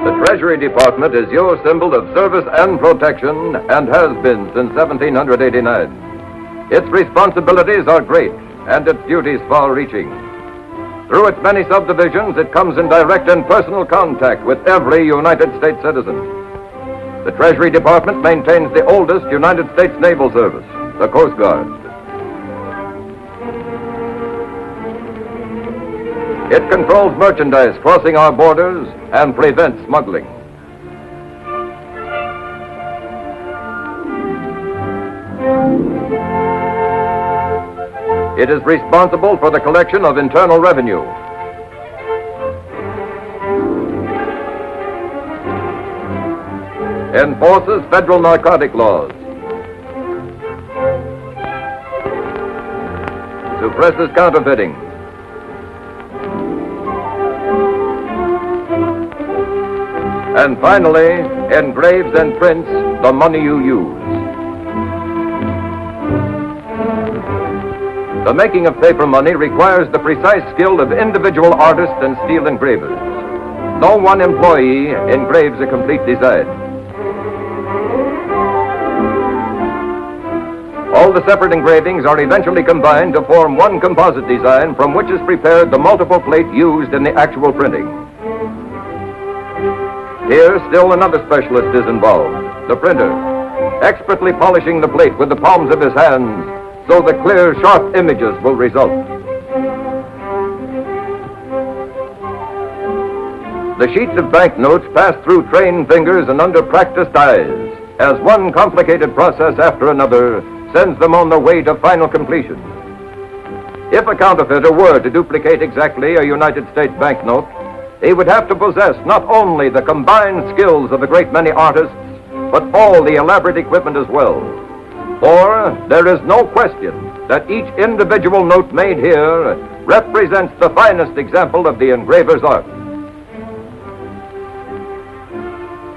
The Treasury Department is your symbol of service and protection and has been since 1789. Its responsibilities are great and its duties far-reaching. Through its many subdivisions, it comes in direct and personal contact with every United States citizen. The Treasury Department maintains the oldest United States naval service, the Coast Guard. It controls merchandise crossing our borders and prevents smuggling. It is responsible for the collection of internal revenue. Enforces federal narcotic laws. Suppresses counterfeiting. And finally, engraves and prints the money you use. The making of paper money requires the precise skill of individual artists and steel engravers. No one employee engraves a complete design. All the separate engravings are eventually combined to form one composite design from which is prepared the multiple plate used in the actual printing. Here, still another specialist is involved, the printer, expertly polishing the plate with the palms of his hands so the clear, sharp images will result. The sheets of banknotes pass through trained fingers and under practiced eyes as one complicated process after another sends them on their way to final completion. If a counterfeiter were to duplicate exactly a United States banknote, he would have to possess not only the combined skills of a great many artists, but all the elaborate equipment as well. For there is no question that each individual note made here represents the finest example of the engraver's art.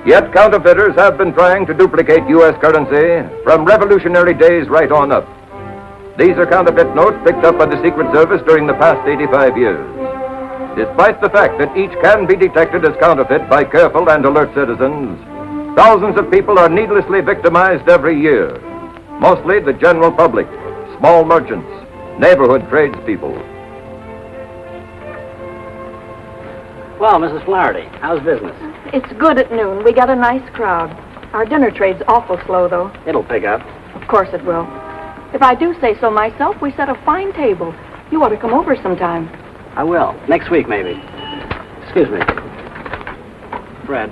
Yet counterfeiters have been trying to duplicate U.S. currency from revolutionary days right on up. These are counterfeit notes picked up by the Secret Service during the past 85 years. Despite the fact that each can be detected as counterfeit by careful and alert citizens, thousands of people are needlessly victimized every year. Mostly the general public, small merchants, neighborhood tradespeople. Well, Mrs. Flaherty, how's business? It's good at noon. We got a nice crowd. Our dinner trade's awful slow, though. It'll pick up. Of course it will. If I do say so myself, we set a fine table. You ought to come over sometime. I will. Next week, maybe. Excuse me. Fred.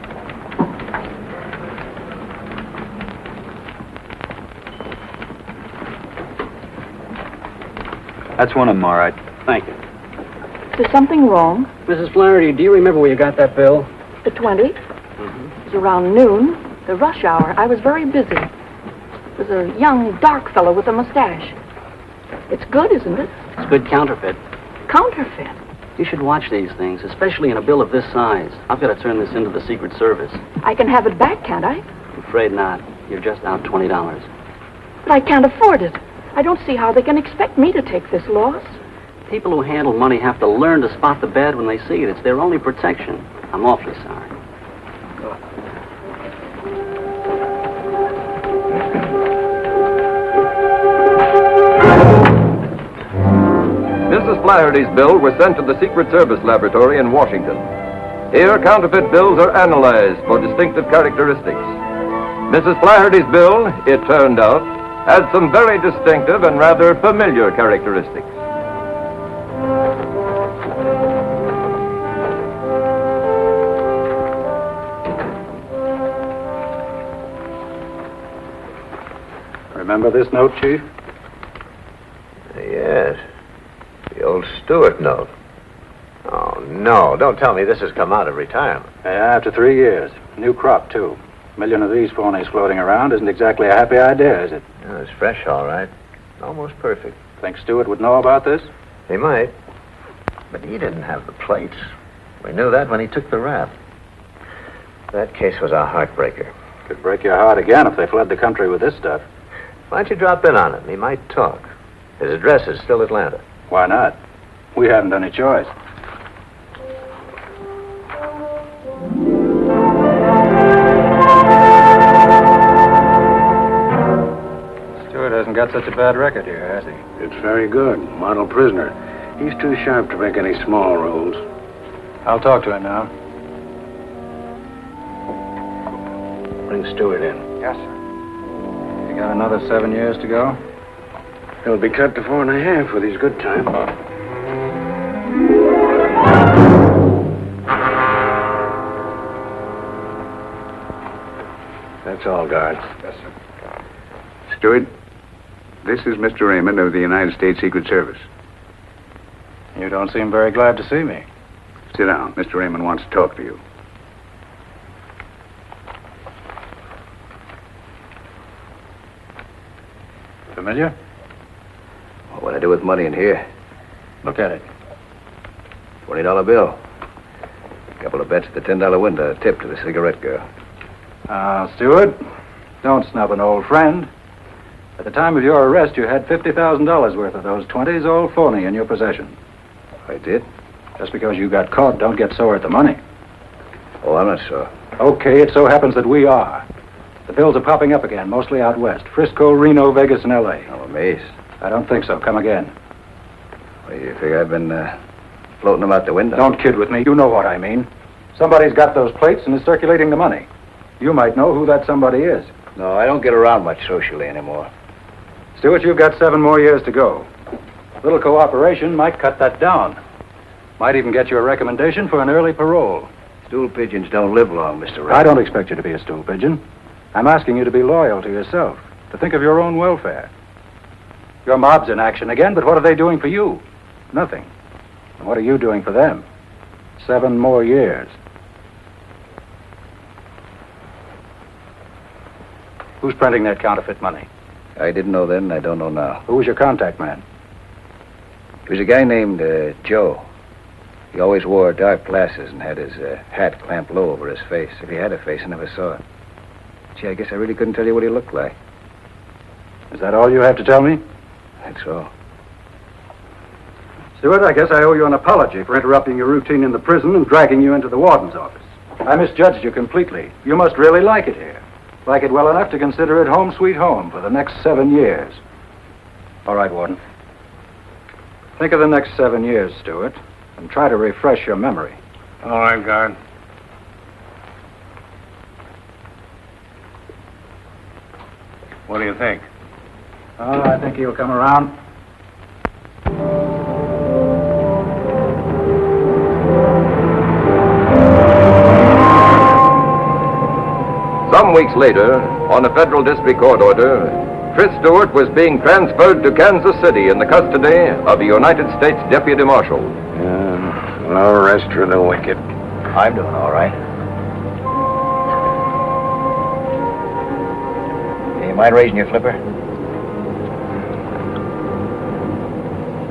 That's one of them, all right. Thank you. Is there something wrong? Mrs. Flaherty, do you remember where you got that bill? The 20? It was around noon, the rush hour. I was very busy. It was a young, dark fellow with a mustache. It's good, isn't it? It's good counterfeit. Counterfeit. You should watch these things, especially in a bill of this size. I've got to turn this into the Secret Service. I can have it back, can't I? I'm afraid not. You're just out $20. But I can't afford it. I don't see how they can expect me to take this loss. People who handle money have to learn to spot the bad when they see it. It's their only protection. I'm awfully sorry. Mrs. Flaherty's bill was sent to the Secret Service laboratory in Washington. Here, counterfeit bills are analyzed for distinctive characteristics. Mrs. Flaherty's bill, it turned out, had some very distinctive and rather familiar characteristics. Remember this note, Chief? Yes. The old Stewart note. Oh, no. Don't tell me this has come out of retirement. Yeah, after 3 years. New crop, too. A million of these phonies floating around isn't exactly a happy idea, is it? Yeah, it's fresh, all right. Almost perfect. Think Stewart would know about this? He might. But he didn't have the plates. We knew that when he took the rap. That case was a heartbreaker. Could break your heart again if they fled the country with this stuff. Why don't you drop in on him? He might talk. His address is still Atlanta. Why not? We haven't any choice. got such a bad record here, has he? It's very good. Model prisoner. He's too sharp to make any small roles. I'll talk to him now. Bring Stewart in. Yes, sir. You got another 7 years to go? He'll be cut to 4.5 with his good time. That's all, guards. Yes, sir. Stewart, this is Mr. Raymond of the United States Secret Service. You don't seem very glad to see me. Sit down. Mr. Raymond wants to talk to you. Familiar? What I do with money in here? Look at it. $20 bill. A couple of bets at the $10 window. A tip to the cigarette girl. Stewart, don't snub an old friend. At the time of your arrest, you had $50,000 worth of those 20s all phony in your possession. I did? Just because you got caught, don't get sore at the money. Oh, I'm not sure. Okay, it so happens that we are. The bills are popping up again, mostly out west. Frisco, Reno, Vegas, and L.A. I'm amazed. I don't think so. Come again. Well, you figure I've been floating them out the window? Don't kid with me. You know what I mean. Somebody's got those plates and is circulating the money. You might know who that somebody is. No, I don't get around much socially anymore. Stewart, you've got 7 more years to go. A little cooperation might cut that down. Might even get you a recommendation for an early parole. Stool pigeons don't live long, Mr. Raymond. I don't expect you to be a stool pigeon. I'm asking you to be loyal to yourself, to think of your own welfare. Your mob's in action again, but what are they doing for you? Nothing. And what are you doing for them? 7 more years. Who's printing that counterfeit money? I didn't know then, and I don't know now. Who was your contact man? He was a guy named Joe. He always wore dark glasses and had his hat clamped low over his face. If he had a face, I never saw it. Gee, I guess I really couldn't tell you what he looked like. Is that all you have to tell me? That's all. Stewart, I guess I owe you an apology for interrupting your routine in the prison and dragging you into the warden's office. I misjudged you completely. You must really like it here. Like it well enough to consider it home sweet home for the next 7 years. All right, Warden. Think of the next 7 years, Stewart, and try to refresh your memory. All right, guard. What do you think? Oh, I think he'll come around. Some weeks later, on a federal district court order, Tris Stewart was being transferred to Kansas City in the custody of a United States Deputy Marshal. No rest for the wicked. I'm doing all right. You mind raising your flipper?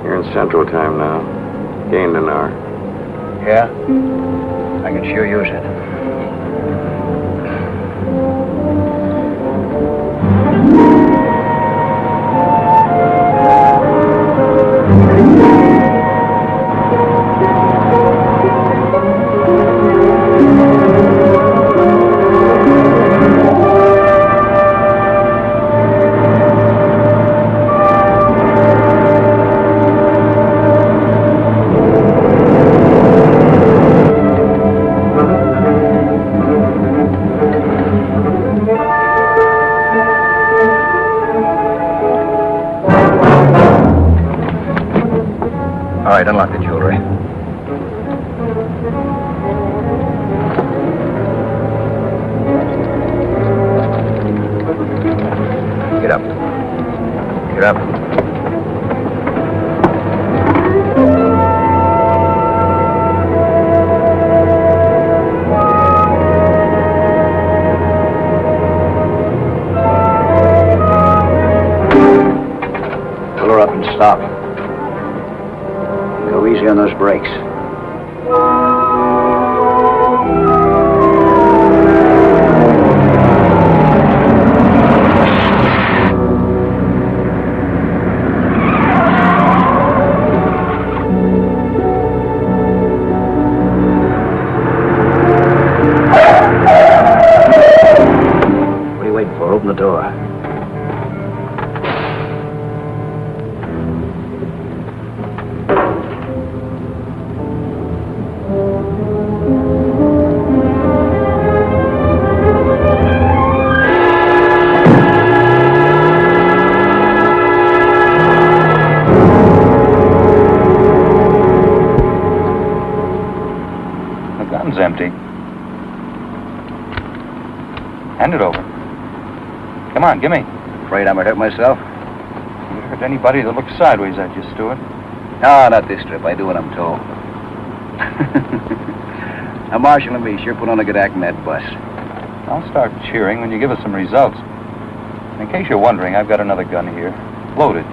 You're in Central Time now. Gained an hour. Yeah? I can sure use it. All right, unlock the jewelry. Get up. Get up. Pull her up and stop. Go easy on those brakes. What are you waiting for? Open the door. Hand it over. Come on, give me. Afraid I might hurt myself? You hurt anybody that looks sideways at you, Stewart. No, not this trip. I do what I'm told. Now, Marshal and me sure put on a good act in that bus. I'll start cheering when you give us some results. In case you're wondering, I've got another gun here. Loaded.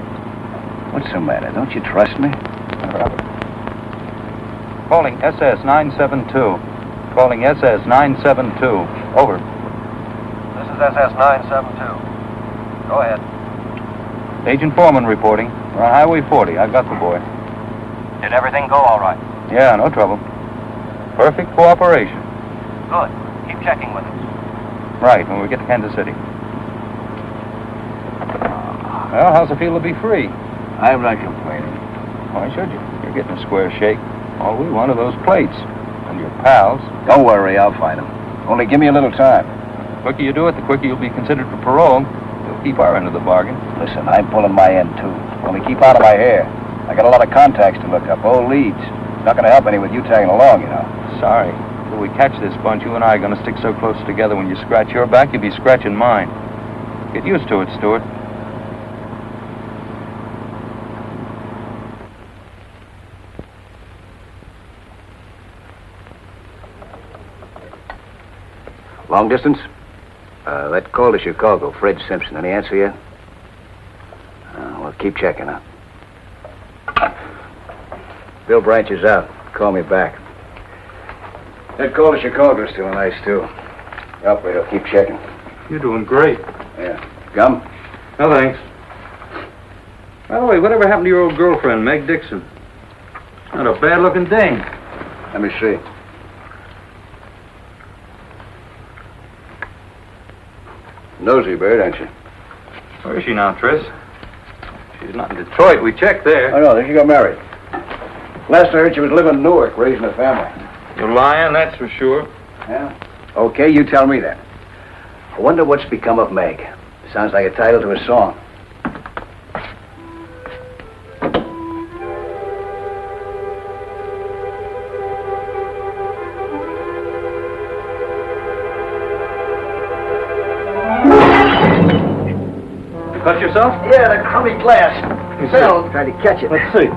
What's the matter? Don't you trust me? Calling SS 972. Calling SS 972. Over. This is SS 972. Go ahead. Agent Forman reporting. We're on Highway 40. I've got the boy. Did everything go all right? Yeah, no trouble. Perfect cooperation. Good. Keep checking with us. Right, when we get to Kansas City. Well, how's it feel to be free? I'm not complaining. Why should you? You're getting a square shake. All we want are those plates. And your pals. Don't worry, I'll find them. Only give me a little time. The quicker you do it, the quicker you'll be considered for parole. You'll keep our end of the bargain. Listen, I'm pulling my end, too. Only keep out of my hair. I got a lot of contacts to look up, old leads. It's not going to help any with you tagging along, you know. Sorry. Till we catch this bunch, you and I are going to stick so close together when you scratch your back, you'll be scratching mine. Get used to it, Stewart. Long distance? That call to Chicago, Fred Simpson. Any answer yet? Well, keep checking, huh? Bill Branch is out. Call me back. That call to Chicago's still nice, too. Operator, keep checking. You're doing great. Yeah. Gum? No, thanks. By the way, whatever happened to your old girlfriend, Meg Dixon? Not a bad-looking dame. Let me see. Nosy bird, aren't you? Where is she now, Tris? She's not in Detroit. We checked there. Oh, no, she got married. Last I heard, she was living in Newark, raising a family. You're lying, that's for sure. Yeah? Okay, you tell me that. I wonder what's become of Meg. Sounds like a title to a song. Cut yourself? Yeah, the crummy glass. Fell, tried to catch it. Let's see.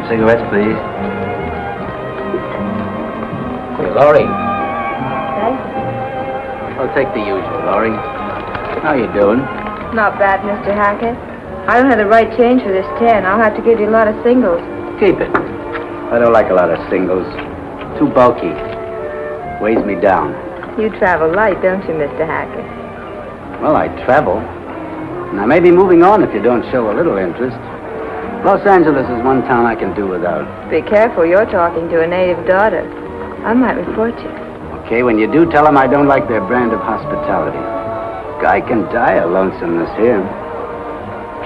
Cigarettes, please. Hey, Laurie. Oh, take the usual, Laurie. How you doing? Not bad, Mr. Hackett. I don't have the right change for this 10. I'll have to give you a lot of singles. Keep it. I don't like a lot of singles. Too bulky. Weighs me down. You travel light, don't you, Mr. Hackett? Well, I travel. And I may be moving on if you don't show a little interest. Los Angeles is one town I can do without. Be careful, you're talking to a native daughter. I might report you. Okay, when you do, tell them I don't like their brand of hospitality. Guy can die of lonesomeness here.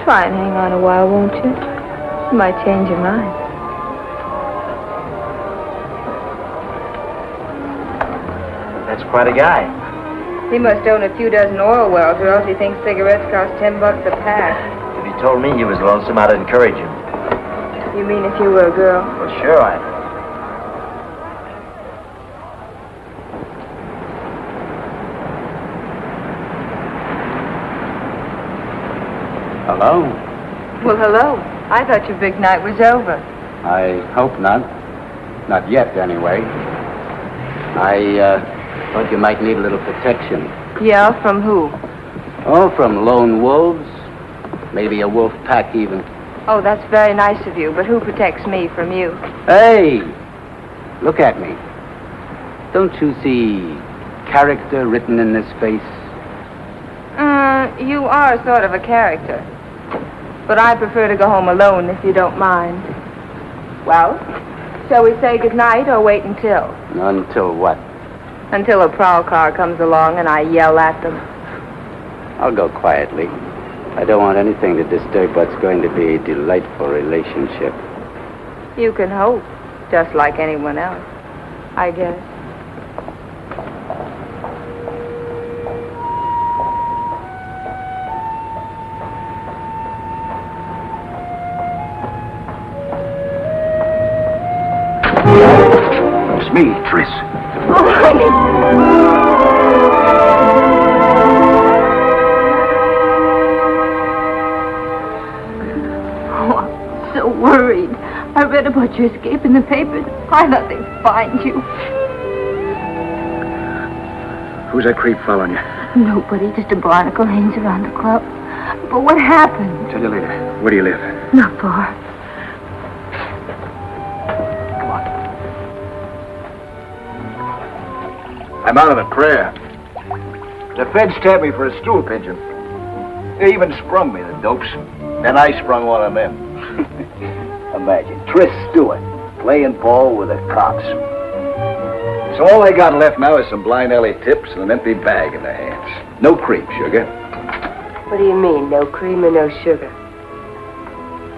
Try and hang on a while, won't you? You might change your mind. That's quite a guy. He must own a few dozen oil wells, or else he thinks cigarettes cost $10 a pack. Did he he told me he was lonesome, I'd encourage him. You mean if you were a girl? Well, sure I am. Hello? Well, hello. I thought your big night was over. I hope not. Not yet, anyway. I thought you might need a little protection. Yeah, from who? Oh, from lone wolves. Maybe a wolf pack, even. Oh, that's very nice of you, but who protects me from you? Hey! Look at me. Don't you see character written in this face? You are sort of a character. But I prefer to go home alone, if you don't mind. Well, shall we say goodnight or wait until? Until what? Until a prowl car comes along and I yell at them. I'll go quietly. I don't want anything to disturb what's going to be a delightful relationship. You can hope, just like anyone else, I guess. It's me, Tris. Oh, honey. Worried. I read about your escape in the papers. I thought they'd find you. Who's that creep following you? Nobody, just a barnacle hangs around the club. But what happened? Tell you later. Where do you live? Not far. Come on. I'm out of the prayer. The feds tapped me for a stool pigeon. They even sprung me, the dopes. Then I sprung one of them. Imagine, Tris Stewart playing ball with the cops. So all they got left now is some blind alley tips and an empty bag in their hands. No cream, sugar. What do you mean, no cream and no sugar?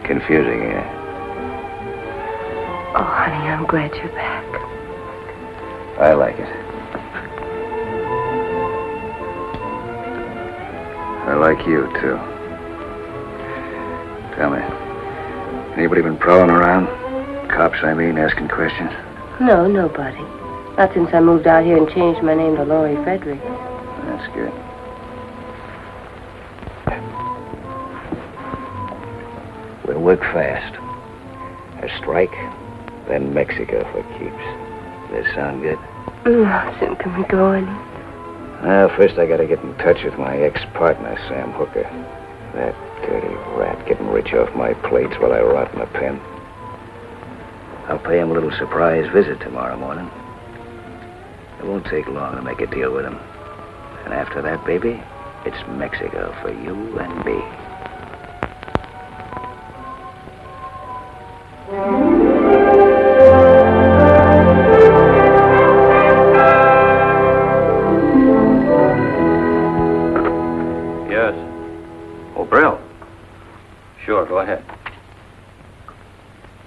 Confusing, eh? Oh, honey, I'm glad you're back. I like it. I like you, too. Tell me, anybody been prowling around? Cops, I mean, asking questions? No, nobody. Not since I moved out here and changed my name to Laurie Fredericks. That's good. We'll work fast. A strike, then Mexico for keeps. Does that sound good? How soon can we go, honey? Well, first I gotta get in touch with my ex-partner, Sam Hooker. That dirty rat getting rich off my plates while I rot in a pen. I'll pay him a little surprise visit tomorrow morning. It won't take long to make a deal with him. And after that, baby, it's Mexico for you and me. Yes. Oh, Brill. Sure, go ahead.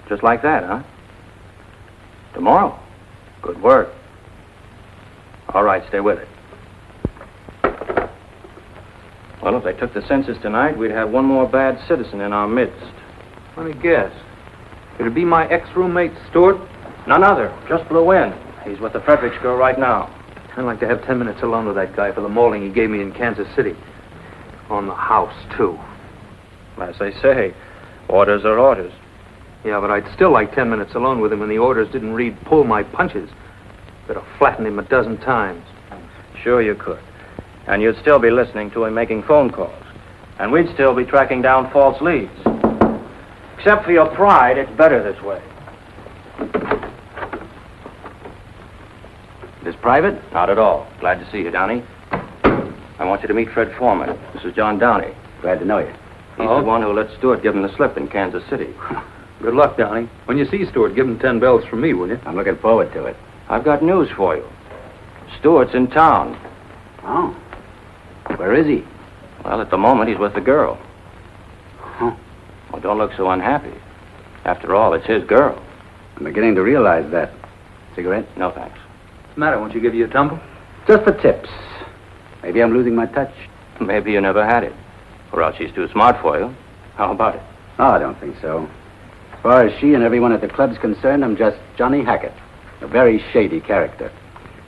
Just like that, huh? Tomorrow? Good work. All right, stay with it. Well, if they took the census tonight, we'd have one more bad citizen in our midst. Let me guess. It'd be my ex-roommate, Stewart? None other. Just blew in. He's with the Fredericks girl right now. I'd like to have 10 minutes alone with that guy for the mauling he gave me in Kansas City. On the house, too. As they say, orders are orders. Yeah, but I'd still like 10 minutes alone with him when the orders didn't read, pull my punches. Could have flattened him a dozen times. Sure you could. And you'd still be listening to him making phone calls. And we'd still be tracking down false leads. Except for your pride, it's better this way. This private? Not at all. Glad to see you, Downey. I want you to meet Fred Forman. This is John Downey. Glad to know you. He's the one who let Stewart give him the slip in Kansas City. Good luck, Downey. When you see Stewart, give him 10 bells from me, will you? I'm looking forward to it. I've got news for you. Stewart's in town. Oh. Where is he? Well, at the moment, he's with the girl. Huh. Well, don't look so unhappy. After all, it's his girl. I'm beginning to realize that. Cigarette? No, thanks. What's the matter? Won't you give you a tumble? Just for tips. Maybe I'm losing my touch. Maybe you never had it. Or else she's too smart for you. How about it? Oh, I don't think so. As far as she and everyone at the club's concerned, I'm just Johnny Hackett, a very shady character.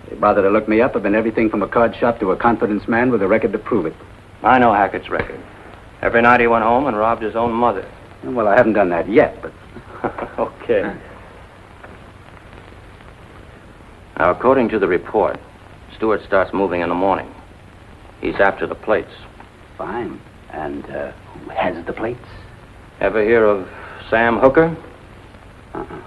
They bother to look me up. I've been everything from a card shop to a confidence man with a record to prove it. I know Hackett's record. Every night he went home and robbed his own mother. Well, I haven't done that yet, but... Okay. Now, according to the report, Stewart starts moving in the morning. He's after the plates. Fine. And who has the plates? Ever hear of Sam Hooker? Uh-uh.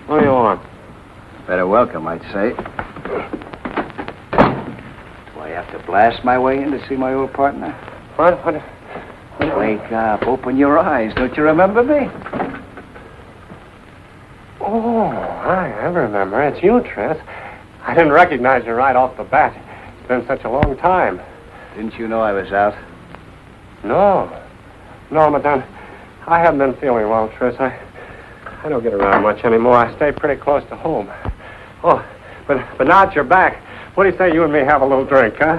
What do you want? Better welcome, I'd say. Do I have to blast my way in to see my old partner? What? Wake up. Open your eyes. Don't you remember me? Oh, I remember. It's you, Trent. I didn't recognize you right off the bat. It's been such a long time. Didn't you know I was out? No, Madame. I haven't been feeling well, Tris. I don't get around much anymore. I stay pretty close to home. Oh, but now that you're back, what do you say you and me have a little drink, huh?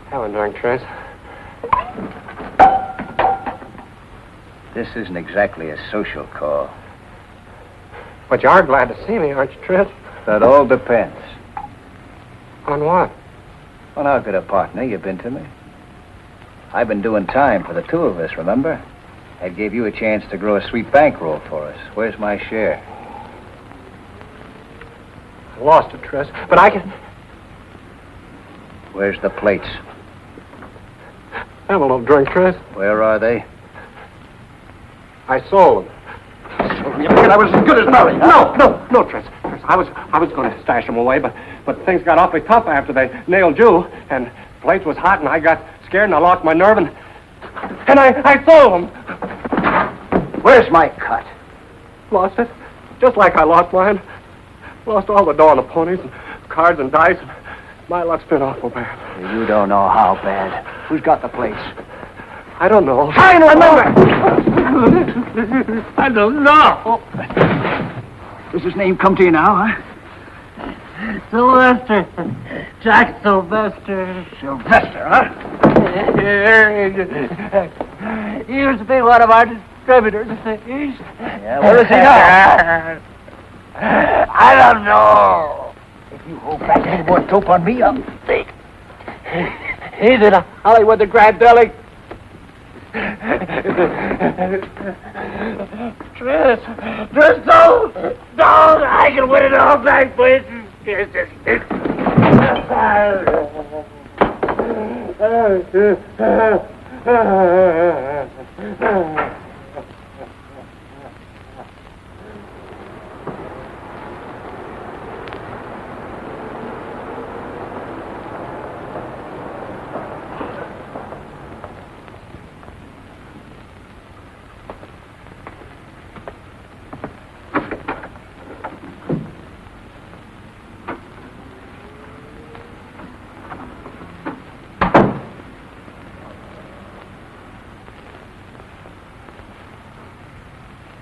Have a drink, Tris. This isn't exactly a social call. But you are glad to see me, aren't you, Trent? That all depends. On what? On how good a partner you've been to me. I've been doing time for the two of us, remember? I gave you a chance to grow a sweet bankroll for us. Where's my share? I lost it, Tris. But I can... Where's the plates? Have a little drink, Tris. Where are they? I sold them. You figured I was as good as married? No, Tris. I was going to stash them away, but things got awfully tough after they nailed you, and the place was hot, and I got scared, and I lost my nerve, and I sold them. Where's my cut? Lost it, just like I lost mine. Lost all the dough on the ponies, and cards and dice, and my luck's been awful bad. You don't know how bad. Who's got the plates? I don't know. I don't remember. I don't know. Does his name come to you now, huh? Sylvester. Jack Sylvester. Sylvester, huh? He used to be one of our distributors. Yeah, where is he now? I don't know. If you hold back any more dope on me, I'll take. He's in Hollywood, the Grand Deli. Tris, don't! I can win it all back, please.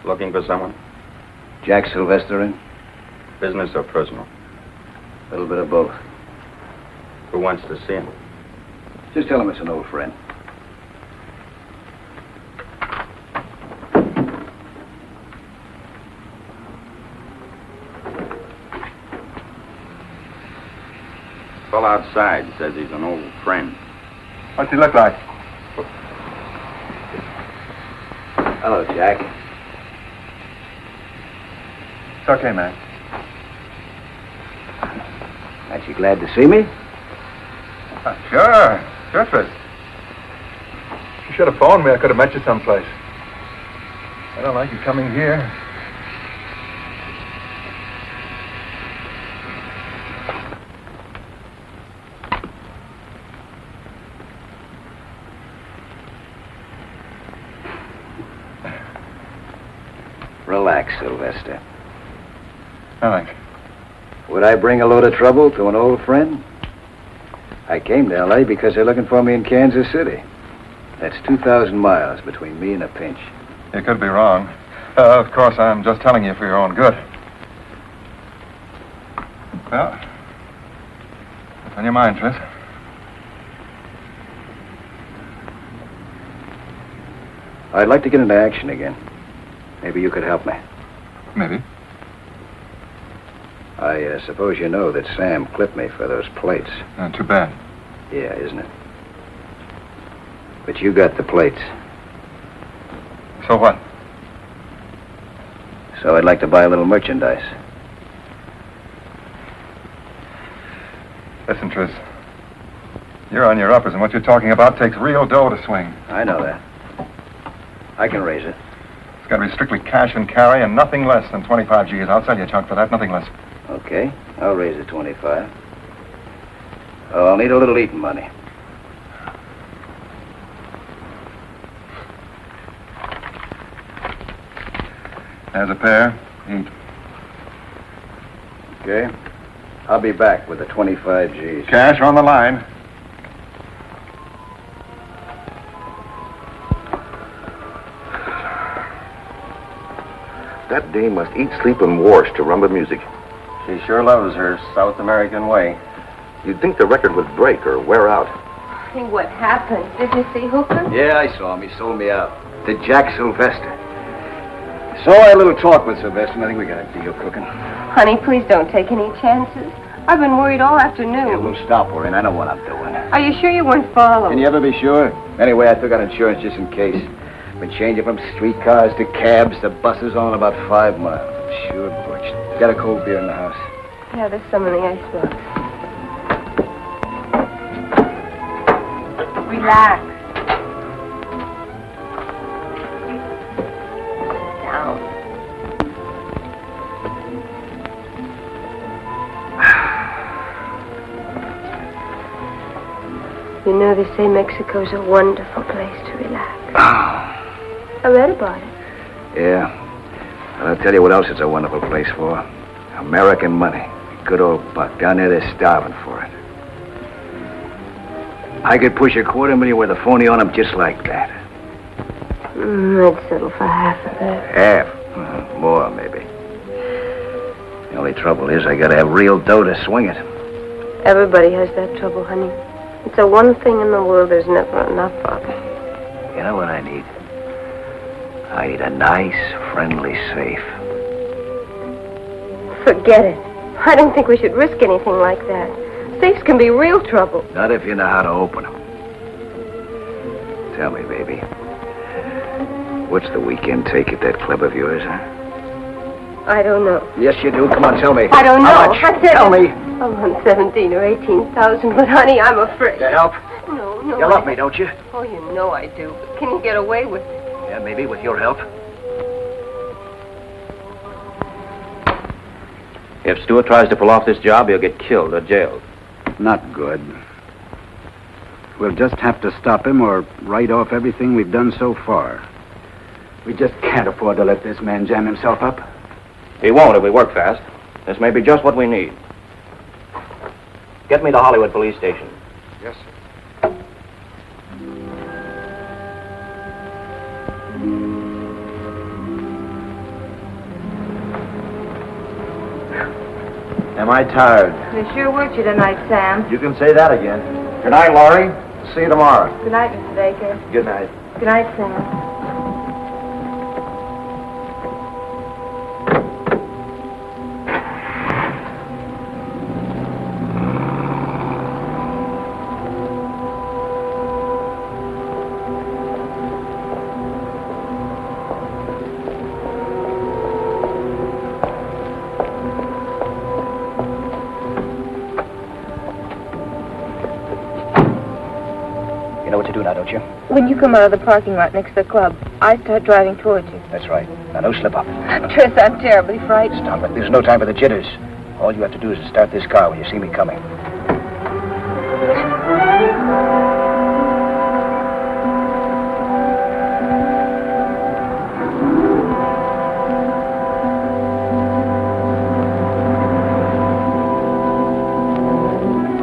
Looking for someone? Jack Sylvester in? Business or personal? A little bit of both. Who wants to see him? Just tell him it's an old friend. fellow outside says he's an old friend. What's he look like? Hello, Jack. It's okay, man. Aren't you glad to see me? Sure, Tris. You should have phoned me. I could have met you someplace. I don't like you coming here. Relax, Sylvester. Thanks. Would I bring a load of trouble to an old friend? I came to L.A. because they're looking for me in Kansas City. That's 2,000 miles between me and a pinch. You could be wrong. Of course, I'm just telling you for your own good. Well, what's on your mind, Tris? I'd like to get into action again. Maybe you could help me. Maybe. I suppose you know that Sam clipped me for those plates. Too bad. Yeah, isn't it? But you got the plates. So what? So I'd like to buy a little merchandise. Listen, Tris. You're on your uppers, and what you're talking about takes real dough to swing. I know that. I can raise it. It's got to be strictly cash and carry and nothing less than 25 G's. I'll sell you a chunk for that, nothing less. Okay, I'll raise it 25. Oh, I'll need a little eating money. There's a pair. Eat. Okay. I'll be back with the 25 G's. Cash on the line. That dame must eat, sleep, and wash to rumba music. She sure loves her South American way. You'd think the record would break or wear out. Hey, what happened? Did you see Hooker? Yeah, I saw him. He sold me out. To Jack Sylvester. So I had a little talk with Sylvester, and I think we got a deal cooking. Honey, please don't take any chances. I've been worried all afternoon. Yeah, we'll stop worrying. I know what I'm doing. Are you sure you weren't followed? Can you ever be sure? Anyway, I took out insurance just in case. Been changing from streetcars to cabs to buses on about 5 miles. I'm sure butched. Got a cold beer in the house. Yeah, there's some in the icebox. Relax. Sit down. You know, they say Mexico's a wonderful place to relax. I read about it. Yeah. And I'll tell you what else it's a wonderful place for. American money. Good old buck. Down there, they're starving for it. I could push $250,000 with a phony on them just like that. I'd settle for half of that. Half? More, maybe. The only trouble is I gotta have real dough to swing it. Everybody has that trouble, honey. It's the one thing in the world there's never enough of. You know what I need? I need a nice, friendly safe. Forget it. I don't think we should risk anything like that. Safes can be real trouble. Not if you know how to open them. Tell me, baby. What's the weekend take at that club of yours, huh? I don't know. Yes, you do. Come on, tell me. I don't know. How much? I said Tell me. I'm on 17 or 18,000, but honey, I'm afraid. To help? No. You love me, don't you? Oh, you know I do. But can you get away with it? Yeah, maybe with your help. If Stewart tries to pull off this job, he'll get killed or jailed. Not good. We'll just have to stop him or write off everything we've done so far. We just can't afford to let this man jam himself up. He won't if we work fast. This may be just what we need. Get me to Hollywood Police Station. Yes, sir. Am I tired? They sure worked you tonight, Sam. You can say that again. Good night, Laurie. See you tomorrow. Good night, Mr. Baker. Good night. Good night, Sam. When you come out of the parking lot next to the club, I start driving towards you. That's right. Now, no slip up. Tris, I'm terribly frightened. Stop it. There's no time for the jitters. All you have to do is to start this car when you see me coming.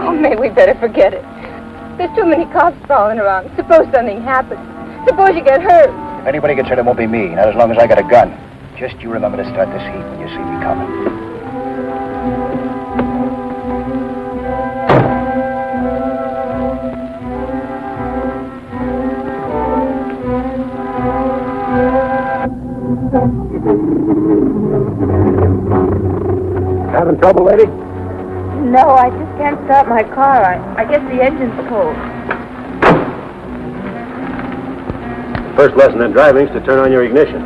Oh, maybe we better forget it. There's too many cops crawling around. Suppose something happens. Suppose you get hurt. If anybody gets hurt, it won't be me. Not as long as I got a gun. Just you remember to start this heat when you see me coming. Having trouble, lady? No, I just can't start my car. I guess the engine's cold. First lesson in driving is to turn on your ignition.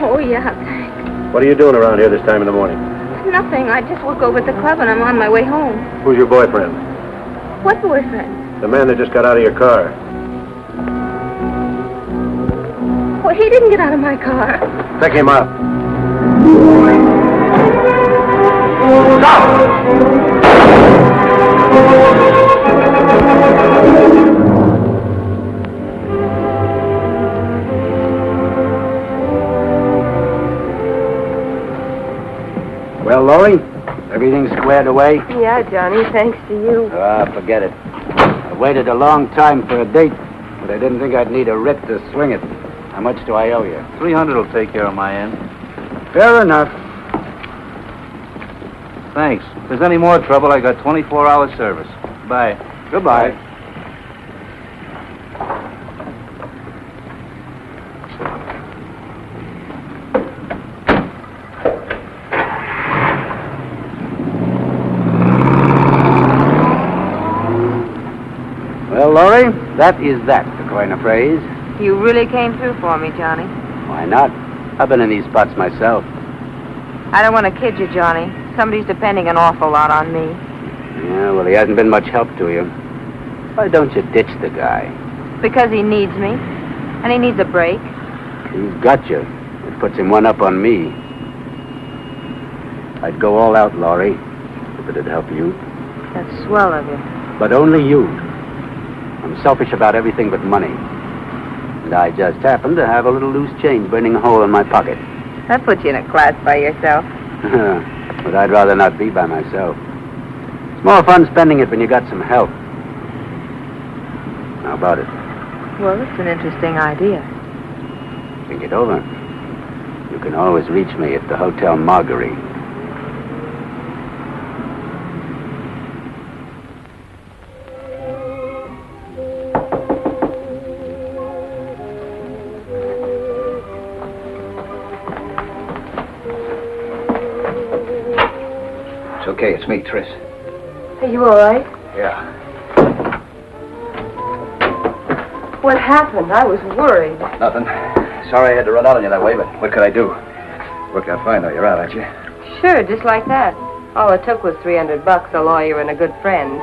Oh, yeah, thanks. What are you doing around here this time in the morning? Nothing. I just woke over at the club and I'm on my way home. Who's your boyfriend? What boyfriend? The man that just got out of your car. Well, he didn't get out of my car. Pick him up. Well, Laurie, everything squared away? Yeah, Johnny, thanks to you. Forget it. I waited a long time for a date, but I didn't think I'd need a writ to swing it. How much do I owe you? 300 will take care of my end. Fair enough. Thanks. If there's any more trouble, I got 24-hour service. Bye. Goodbye. Well, Laurie, that is that, to coin a phrase. You really came through for me, Johnny. Why not? I've been in these spots myself. I don't want to kid you, Johnny. Somebody's depending an awful lot on me. Yeah, well, he hasn't been much help to you. Why don't you ditch the guy? Because he needs me. And he needs a break. He's got you. It puts him one up on me. I'd go all out, Laurie, if it'd help you. That's swell of you. But only you. I'm selfish about everything but money. And I just happen to have a little loose change burning a hole in my pocket. That puts you in a class by yourself. But I'd rather not be by myself. It's more fun spending it when you got some help. How about it? Well, it's an interesting idea. Think it over. You can always reach me at the Hotel Marguerite. Okay, it's me, Tris. Are you all right? Yeah. What happened? I was worried. Nothing. Sorry I had to run out on you that way, but what could I do? Worked out fine, though. You're out, aren't you? Sure, just like that. All it took was $300, a lawyer, and a good friend.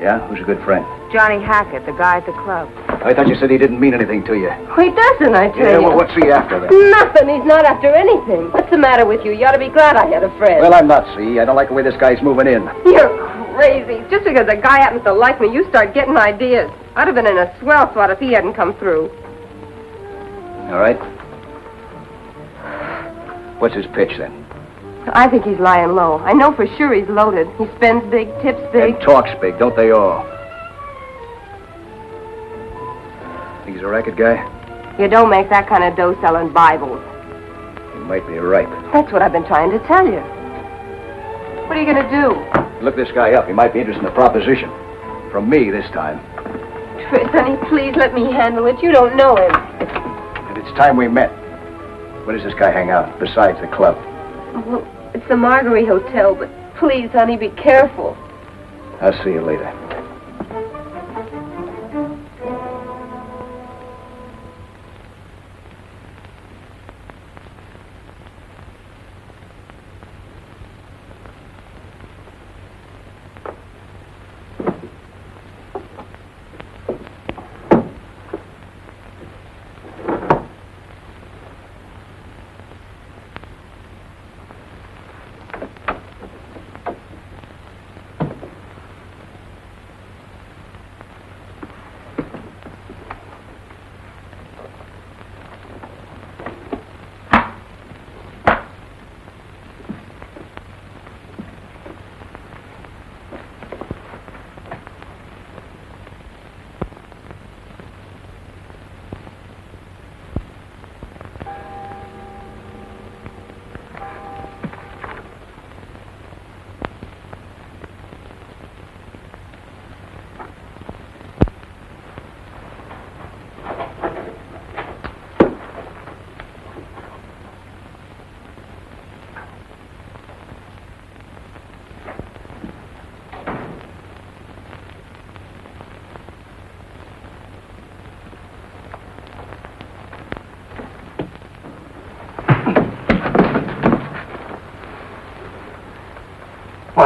Yeah? Who's a good friend? Johnny Hackett, the guy at the club. I thought you said he didn't mean anything to you. He doesn't, I tell Yeah, you. well, what's he after, then? Nothing. He's not after anything. What's the matter with you? You ought to be glad I had a friend. Well, I'm not, see. I don't like the way this guy's moving in. You're crazy. Just because a guy happens to like me, you start getting ideas. I'd have been in a swell spot if he hadn't come through. All right. What's his pitch, then? I think he's lying low. I know for sure he's loaded. He spends big, tips big. And talks big, don't they all? Think he's a racket guy? You don't make that kind of dough selling Bibles. You might be right. That's what I've been trying to tell you. What are you going to do? Look this guy up. He might be interested in the proposition. From me this time. Tris, honey, please let me handle it. You don't know him. And it's time we met. Where does this guy hang out, besides the club? Well, it's the Marguerite Hotel, but please, honey, be careful. I'll see you later.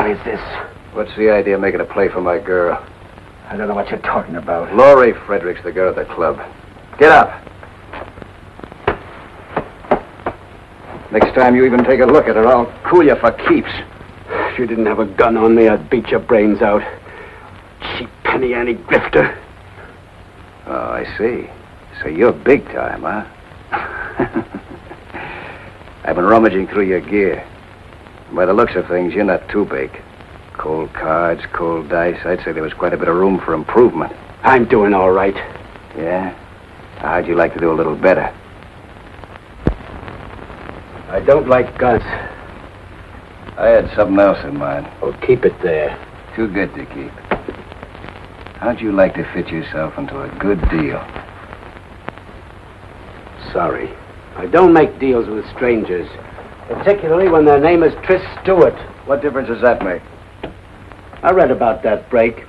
God is this? What's the idea of making a play for my girl? I don't know what you're talking about. Laurie Fredericks, the girl at the club. Get up. Next time you even take a look at her, I'll cool you for keeps. If you didn't have a gun on me, I'd beat your brains out. Cheap penny ante grifter. Oh, I see. So you're big time, huh? I've been rummaging through your gear. By the looks of things, you're not too big. Cold cards, cold dice. I'd say there was quite a bit of room for improvement. I'm doing all right. Yeah? How'd you like to do a little better? I don't like guns. I had something else in mind. Oh, keep it there. Too good to keep. How'd you like to fit yourself into a good deal? Sorry. I don't make deals with strangers. Particularly when their name is Tris Stewart. What difference does that make? I read about that break.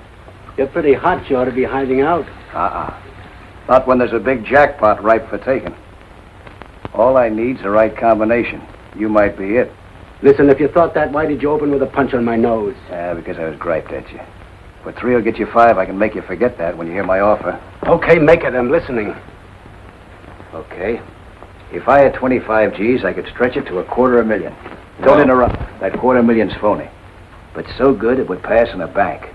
You're pretty hot. You ought to be hiding out. Not when there's a big jackpot ripe for taking. All I need's the right combination. You might be it. Listen, if you thought that, why did you open with a punch on my nose? Because I was griped at you. But 3 will get you 5. I can make you forget that when you hear my offer. Okay, make it. I'm listening. Okay. If I had 25 G's, I could stretch it to $250,000. Don't interrupt. That $250,000's phony. But so good it would pass in a bank.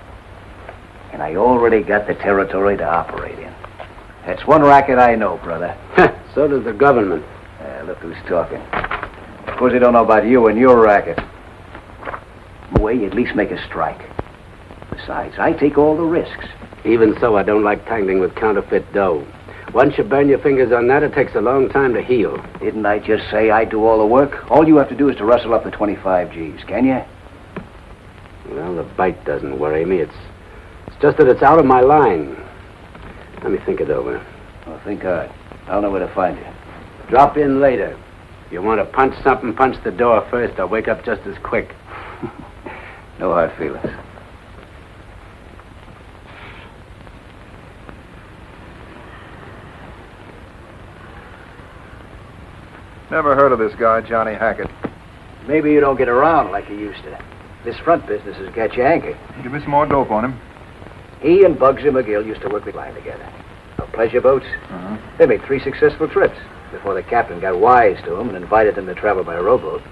And I already got the territory to operate in. That's one racket I know, brother. So does the government. Look who's talking. Of course, they don't know about you and your racket. Way, you at least make a strike. Besides, I take all the risks. Even so, I don't like tangling with counterfeit dough. Once you burn your fingers on that, it takes a long time to heal. Didn't I just say I do all the work? All you have to do is to rustle up the 25 G's, can you? Well, the bite doesn't worry me. It's just that it's out of my line. Let me think it over. Well, think hard. I'll know where to find you. Drop in later. If you want to punch something, punch the door first. I'll wake up just as quick. No hard feelings. Never heard of this guy, Johnny Hackett. Maybe you don't get around like you used to. This front business has got you anchored. Give me some more dope on him. He and Bugsy McGill used to work the line together. On pleasure boats. They made 3 successful trips before the captain got wise to him and invited them to travel by rowboat.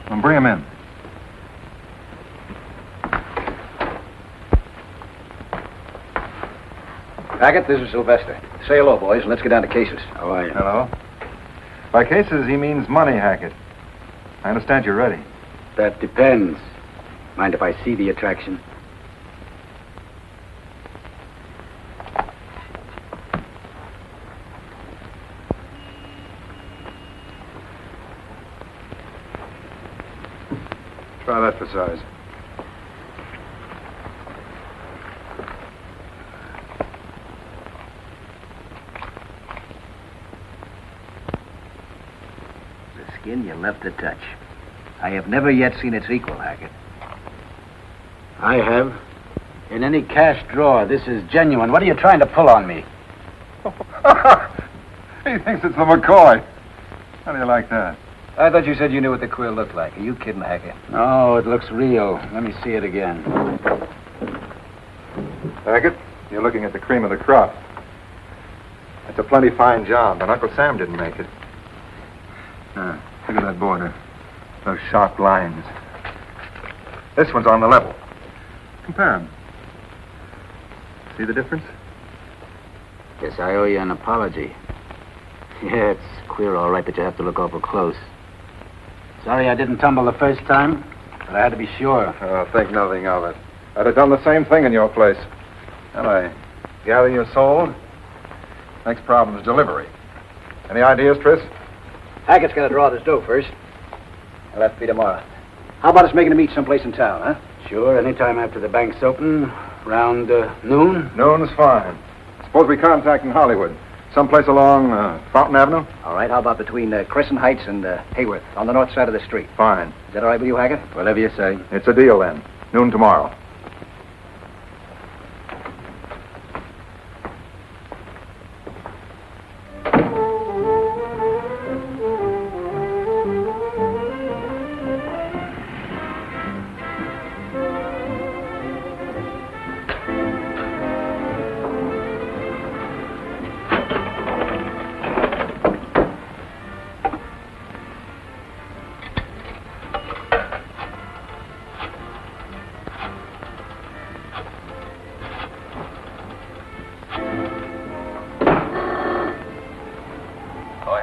Well, bring him in. Hackett, this is Sylvester. Say hello, boys, and let's get down to cases. How are you? Hello. By cases, he means money, Hackett. I understand you're ready. That depends. Mind if I see the attraction? Try that for size. The skin you left to touch. I have never yet seen its equal, Hackett. I have. In any cash drawer, this is genuine. What are you trying to pull on me? He thinks it's the McCoy. How do you like that? I thought you said you knew what the quill looked like. Are you kidding, Hackett? No, it looks real. Let me see it again. Hackett, you're looking at the cream of the crop. It's a plenty fine job, but Uncle Sam didn't make it. Look at that border. Those sharp lines. This one's on the level. Compare them. See the difference? Guess I owe you an apology. Yeah, it's queer all right that you have to look awful close. Sorry I didn't tumble the first time, but I had to be sure. Oh, think nothing of it. I'd have done the same thing in your place. Well, I gather you're sold. Next problem is delivery. Any ideas, Tris? Hackett's got to draw this dough first. I'll have to be tomorrow. How about us making a meet someplace in town, huh? Sure, anytime after the bank's open, around noon. Noon's fine. Suppose we contact in Hollywood. Someplace along Fountain Avenue? All right, how about between Crescent Heights and Hayworth, on the north side of the street? Fine. Is that all right with you, Hackett? Whatever you say. It's a deal, then. Noon tomorrow.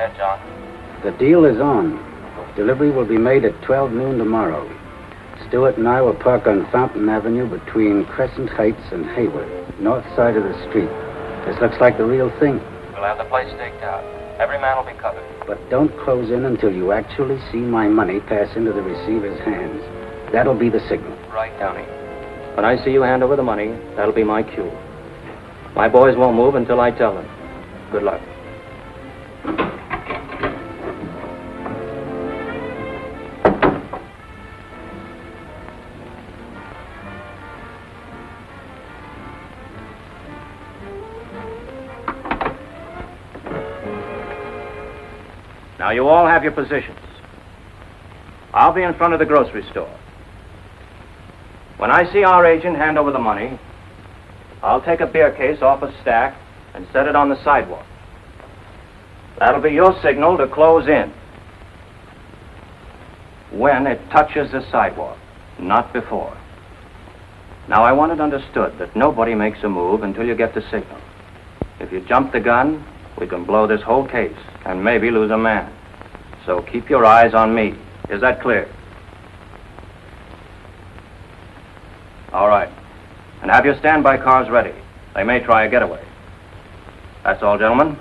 ahead, John. The deal is on. Delivery will be made at 12 noon tomorrow. Stewart and I will park on Fountain Avenue between Crescent Heights and Hayward, north side of the street. This looks like the real thing. We'll have the place staked out. Every man will be covered. But don't close in until you actually see my money pass into the receiver's hands. That'll be the signal. Right, County. When I see you hand over the money, that'll be my cue. My boys won't move until I tell them. Good luck. Now, you all have your positions. I'll be in front of the grocery store. When I see our agent hand over the money, I'll take a beer case off a stack and set it on the sidewalk. That'll be your signal to close in. When it touches the sidewalk, not before. Now, I want it understood that nobody makes a move until you get the signal. If you jump the gun, we can blow this whole case and maybe lose a man. So keep your eyes on me. Is that clear? All right. And have your standby cars ready. They may try a getaway. That's all, gentlemen.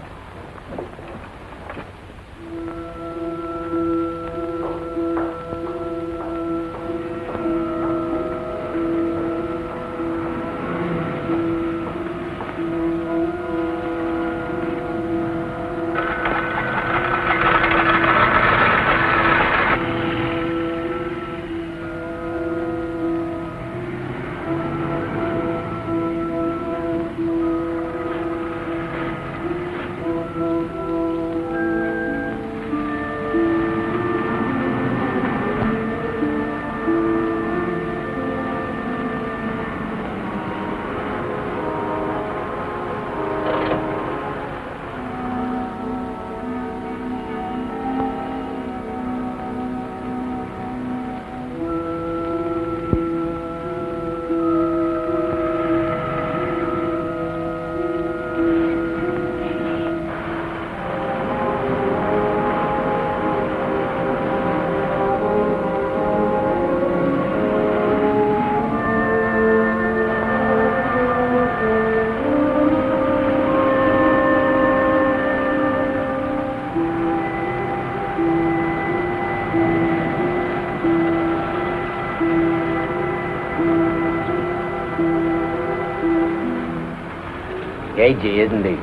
Cagey, isn't he?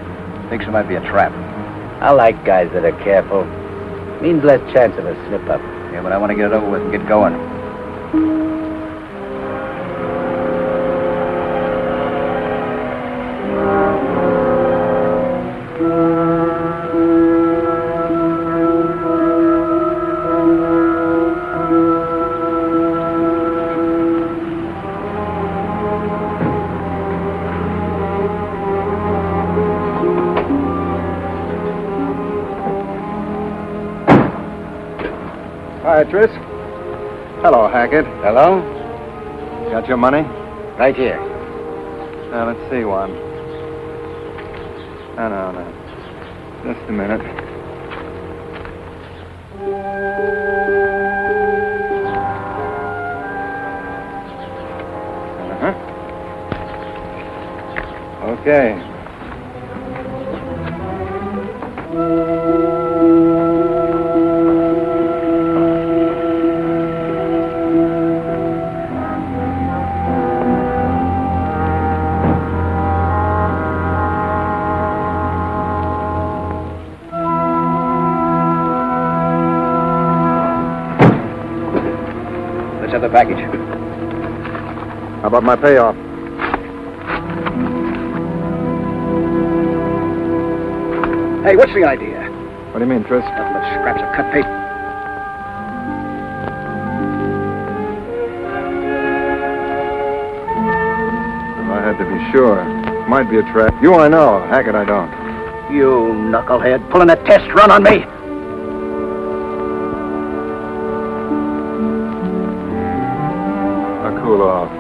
Thinks it might be a trap. I like guys that are careful. Means less chance of a slip-up. Yeah, but I want to get it over with and get going. Hi, Tris. Hello, Hackett. Hello? Got your money? Right here. Now, let's see one. No. Just a minute. Okay. Let's have the package. How about my payoff? Hey, what's the idea? What do you mean, Tris? Nothing but scraps of cut paper. If I had to be sure, might be a trap. You I know. Hackett, I don't. You knucklehead, pulling a test run on me. Now, cool off.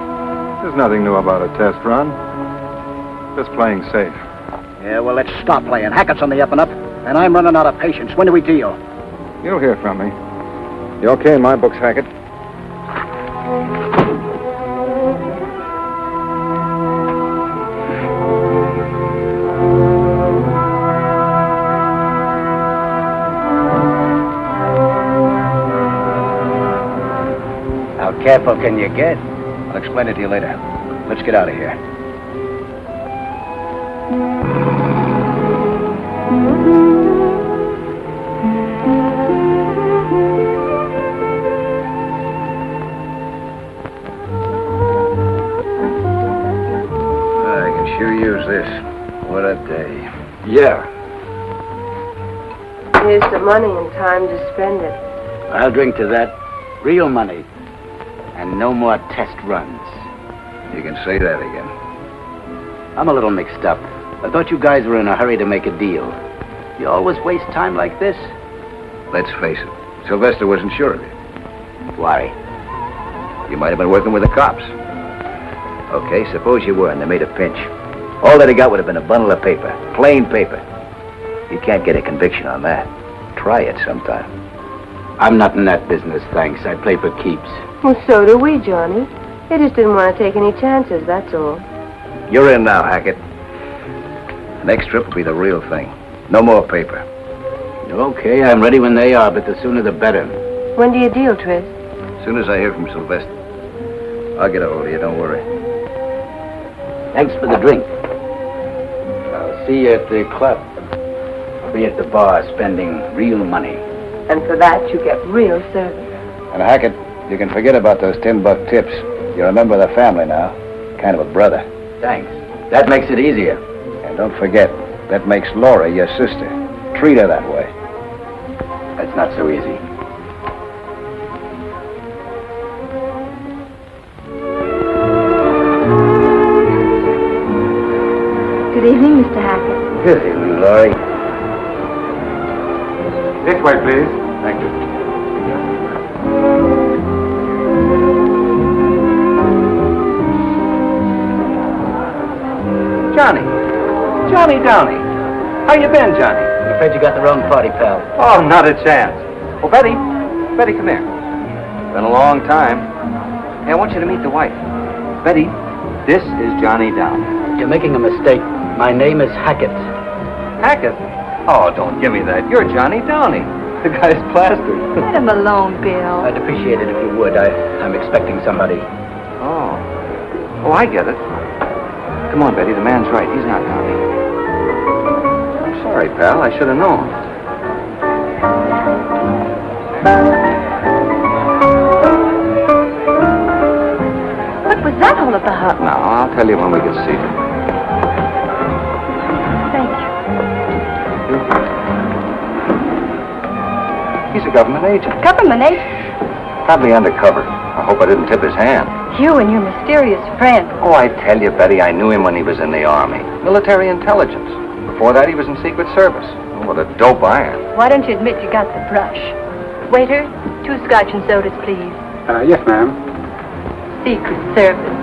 There's nothing new about a test run. Just playing safe. Yeah, well, let's stop playing. Hackett's on the up and up. And I'm running out of patience. When do we deal? You'll hear from me. You okay in my books, Hackett? How careful can you get? I'll explain it to you later. Let's get out of here. I can sure use this. What a day. Yeah. Here's the money and time to spend it. I'll drink to that. Real money. And no more test runs. You can say that again. I'm a little mixed up. I thought you guys were in a hurry to make a deal. You always waste time like this? Let's face it. Sylvester wasn't sure of you. Why? You might have been working with the cops. Okay, suppose you were and they made a pinch. All that he got would have been a bundle of paper. Plain paper. You can't get a conviction on that. Try it sometime. I'm not in that business, thanks. I play for keeps. Well, so do we, Johnny. They just didn't want to take any chances, that's all. You're in now, Hackett. The next trip will be the real thing. No more paper. Okay, I'm ready when they are, but the sooner the better. When do you deal, Tris? As soon as I hear from Sylvester. I'll get a hold of you, don't worry. Thanks for the drink. I'll see you at the club. I'll be at the bar spending real money. And for that, you get real service. And Hackett, you can forget about those $10 tips. You're a member of the family now. Kind of a brother. Thanks. That makes it easier. And don't forget, that makes Laurie your sister. Treat her that way. That's not so easy. Good evening, Mr. Hackett. Good evening, Laurie. This way, please. Thank you. Johnny Downey. How you been, Johnny? I'm afraid you got the wrong party, pal. Oh, not a chance. Well, Betty, come here. Been a long time. Hey, I want you to meet the wife. Betty, this is Johnny Downey. You're making a mistake. My name is Hackett. Hackett? Oh, don't give me that. You're Johnny Downey. The guy's plastered. Let him alone, Bill. I'd appreciate it if you would. I'm expecting somebody. Oh, I get it. Come on, Betty. The man's right. He's not Downey. I'm sorry, pal. I should have known. What was that all about? Now, I'll tell you when we get seated. Thank you. He's a government agent. Government agent? Probably undercover. I hope I didn't tip his hand. You and your mysterious friend. Oh, I tell you, Betty, I knew him when he was in the Army. Military intelligence. Before that, he was in Secret Service. Oh, what a dope iron. Why don't you admit you got the brush? Waiter, 2 scotch and sodas, please. Yes, ma'am. Secret Service.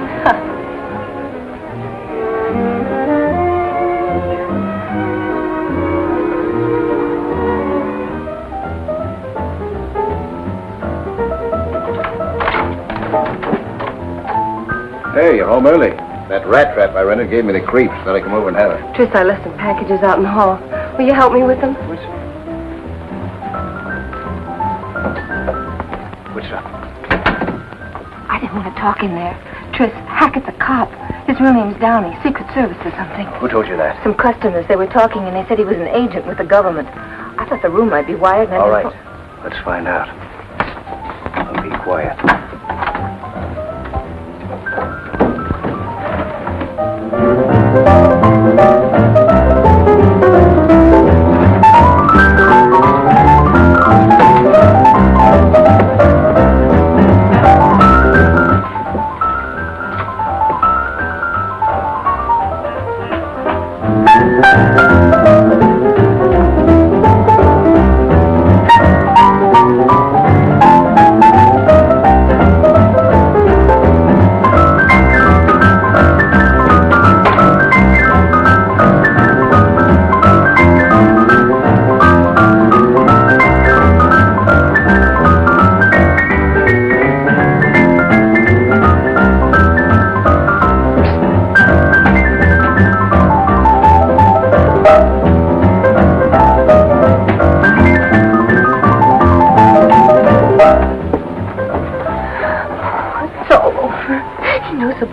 Hey, you're home early. That rat trap I rented gave me the creeps. Thought I'd come over and have it. Tris, I left some packages out in the hall. Will you help me with them? What's up? I didn't want to talk in there. Tris, Hackett's a cop. His real name's Downey, Secret Service or something. Who told you that? Some customers, they were talking and they said he was an agent with the government. I thought the room might be wired and All right. Let's find out. I'll be quiet.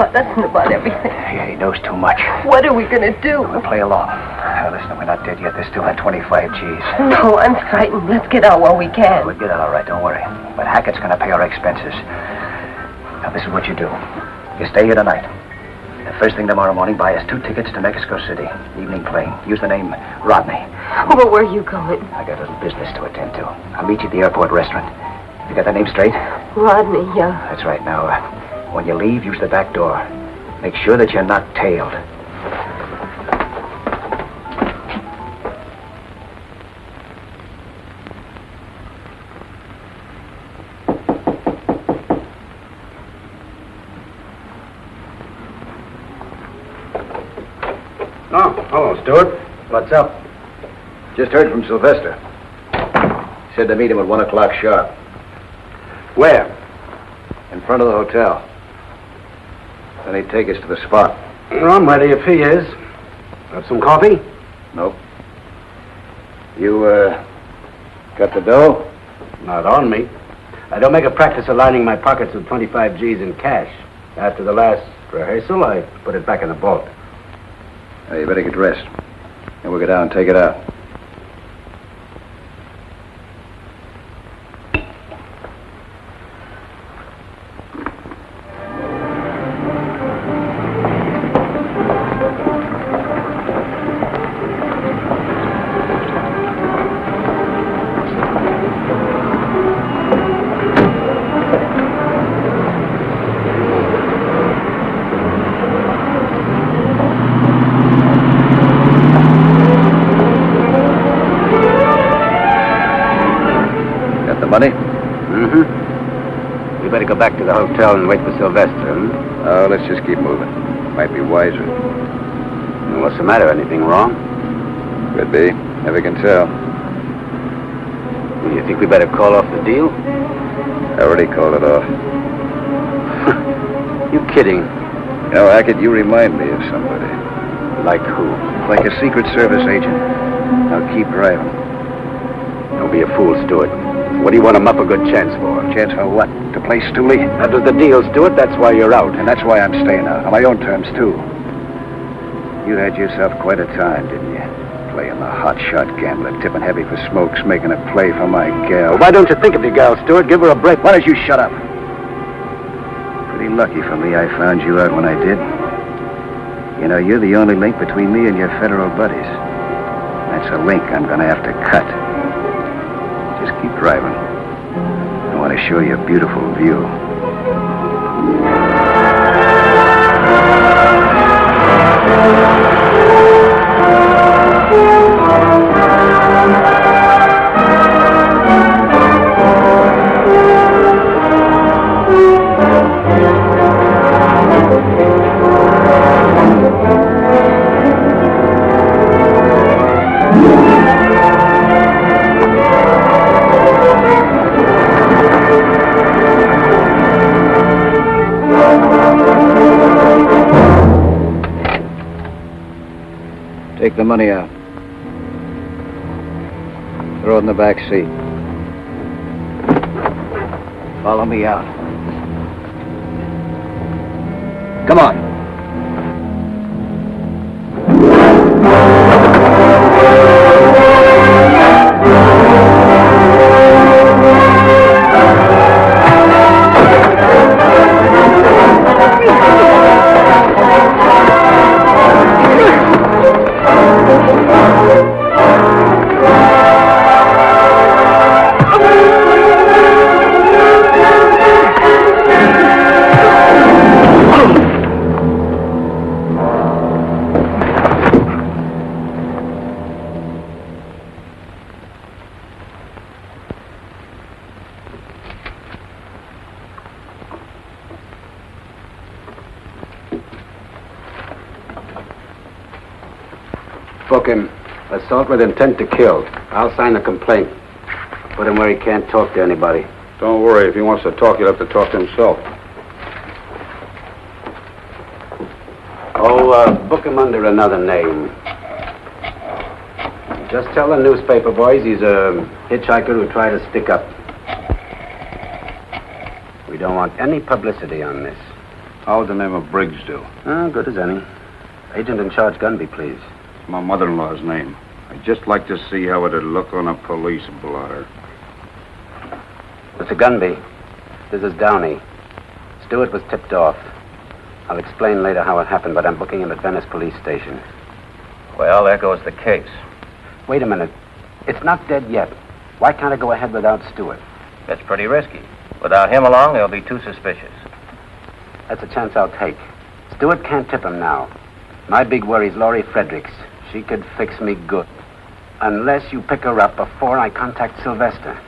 about us and about everything. Yeah, he knows too much. What are we going to do? We'll play along. Listen, we're not dead yet. There's still that 25 G's. No, I'm frightened. Let's get out while we can. We'll get out all right, don't worry. But Hackett's going to pay our expenses. Now, this is what you do. You stay here tonight. The first thing tomorrow morning, buy us 2 tickets to Mexico City. Evening plane. Use the name Rodney. Oh, but where are you going? I got a little business to attend to. I'll meet you at the airport restaurant. You got that name straight? Rodney, yeah. That's right. Now, when you leave, use the back door. Make sure that you're not tailed. Oh, hello, Stewart. What's up? Just heard from Sylvester. Said to meet him at 1 o'clock sharp. Where? In front of the hotel. Then he'd take us to the spot. Well, I'm ready if he is. Have some coffee? Nope. You, got the dough? Not on me. I don't make a practice of lining my pockets with 25 G's in cash. After the last rehearsal, I put it back in the vault. Hey, you better get dressed. And we'll go down and take it out. Money? Mm-hmm. We better go back to the hotel and wait for Sylvester, Oh, let's just keep moving. Might be wiser. What's the matter? Anything wrong? Could be. Never can tell. You think we better call off the deal? I already called it off. You kidding? You know, Hackett, you remind me of somebody. Like who? Like a Secret Service agent. Now keep driving. Don't be a fool, Stewart. What do you want him up a good chance for? Chance for what? To play Stooley? That was the deal, Stewart. That's why you're out. And that's why I'm staying out. On my own terms, too. You had yourself quite a time, didn't you? Playing the hotshot gambler, tipping heavy for smokes, making a play for my gal. Well, why don't you think of your gal, Stewart? Give her a break. Why don't you shut up? Pretty lucky for me I found you out when I did. You know, you're the only link between me and your federal buddies. That's a link I'm going to have to cut. Just keep driving. I want to show you a beautiful view. Take the money out. Throw it in the back seat. Follow me out. Come on. Book him. Assault with intent to kill. I'll sign the complaint. Put him where he can't talk to anybody. Don't worry. If he wants to talk, he'll have to talk to himself. Book him under another name. Just tell the newspaper boys he's a hitchhiker who tried to stick up. We don't want any publicity on this. How would the name of Briggs do? Good as any. Agent in charge, Gunby, please. It's my mother-in-law's name. I'd just like to see how it'd look on a police blotter. Mr. Gunby, this is Downey. Stewart was tipped off. I'll explain later how it happened, but I'm booking him at Venice Police Station. Well, there goes the case. Wait a minute. It's not dead yet. Why can't I go ahead without Stewart? It's pretty risky. Without him along, they'll be too suspicious. That's a chance I'll take. Stewart can't tip him now. My big worry's Laurie Fredericks. She could fix me good. Unless you pick her up before I contact Sylvester.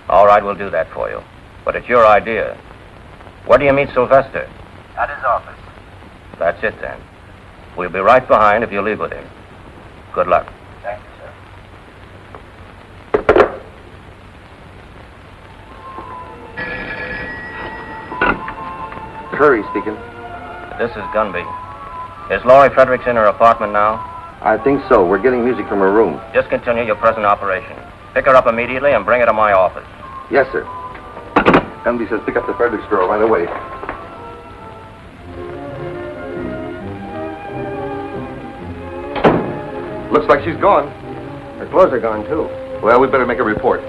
All right, we'll do that for you. But it's your idea. Where do you meet Sylvester? At his office. That's it, then. We'll be right behind if you leave with him. Good luck. Thank you, sir. Curry speaking. This is Gunby. Is Laurie Fredericks in her apartment now? I think so. We're getting music from her room. Just continue your present operation. Pick her up immediately and bring her to my office. Yes, sir. Gunby says pick up the Fredericks girl right away. Looks like she's gone. Her clothes are gone, too. Well, we better make a report.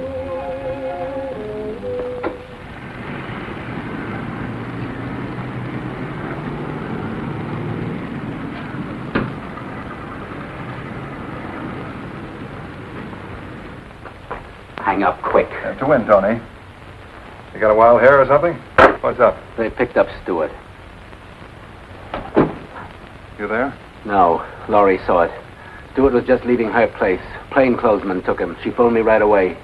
Hang up quick. To win, Tony. You got a wild hair or something? What's up? They picked up Stewart. You there? No, Laurie saw it. Stewart was just leaving her place. Plainclothesman took him. She phoned me right away.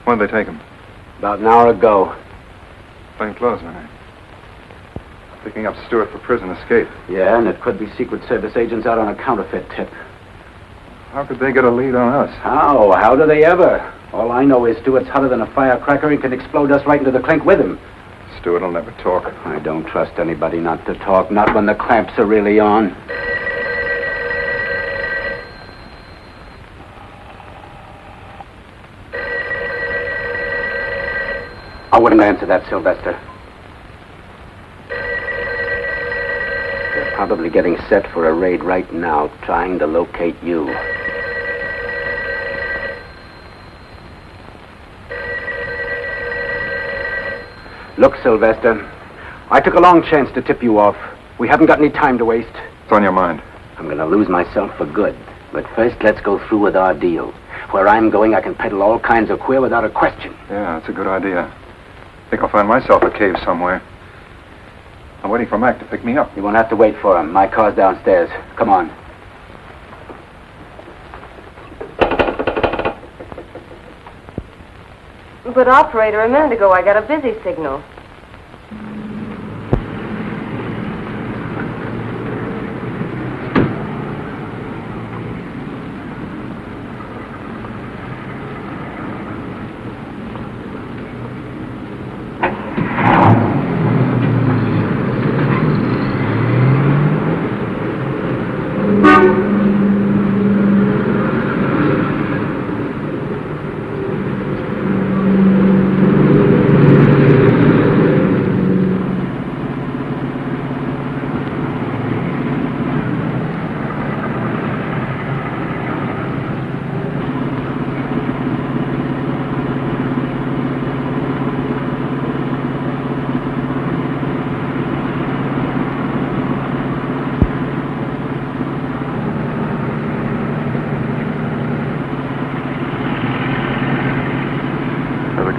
When did they take him? About an hour ago. Plainclothesman, eh? Picking up Stewart for prison escape. Yeah, and it could be Secret Service agents out on a counterfeit tip. How could they get a lead on us? How? How do they ever? All I know is Stewart's hotter than a firecracker and can explode us right into the clink with him. Stewart will never talk. I don't trust anybody not to talk, not when the clamps are really on. I wouldn't answer that, Sylvester. They're probably getting set for a raid right now, trying to locate you. Look, Sylvester, I took a long chance to tip you off. We haven't got any time to waste. What's on your mind? I'm going to lose myself for good. But first, let's go through with our deal. Where I'm going, I can peddle all kinds of queer without a question. Yeah, that's a good idea. I think I'll find myself a cave somewhere. I'm waiting for Mac to pick me up. You won't have to wait for him. My car's downstairs. Come on. But, operator, a minute ago I got a busy signal.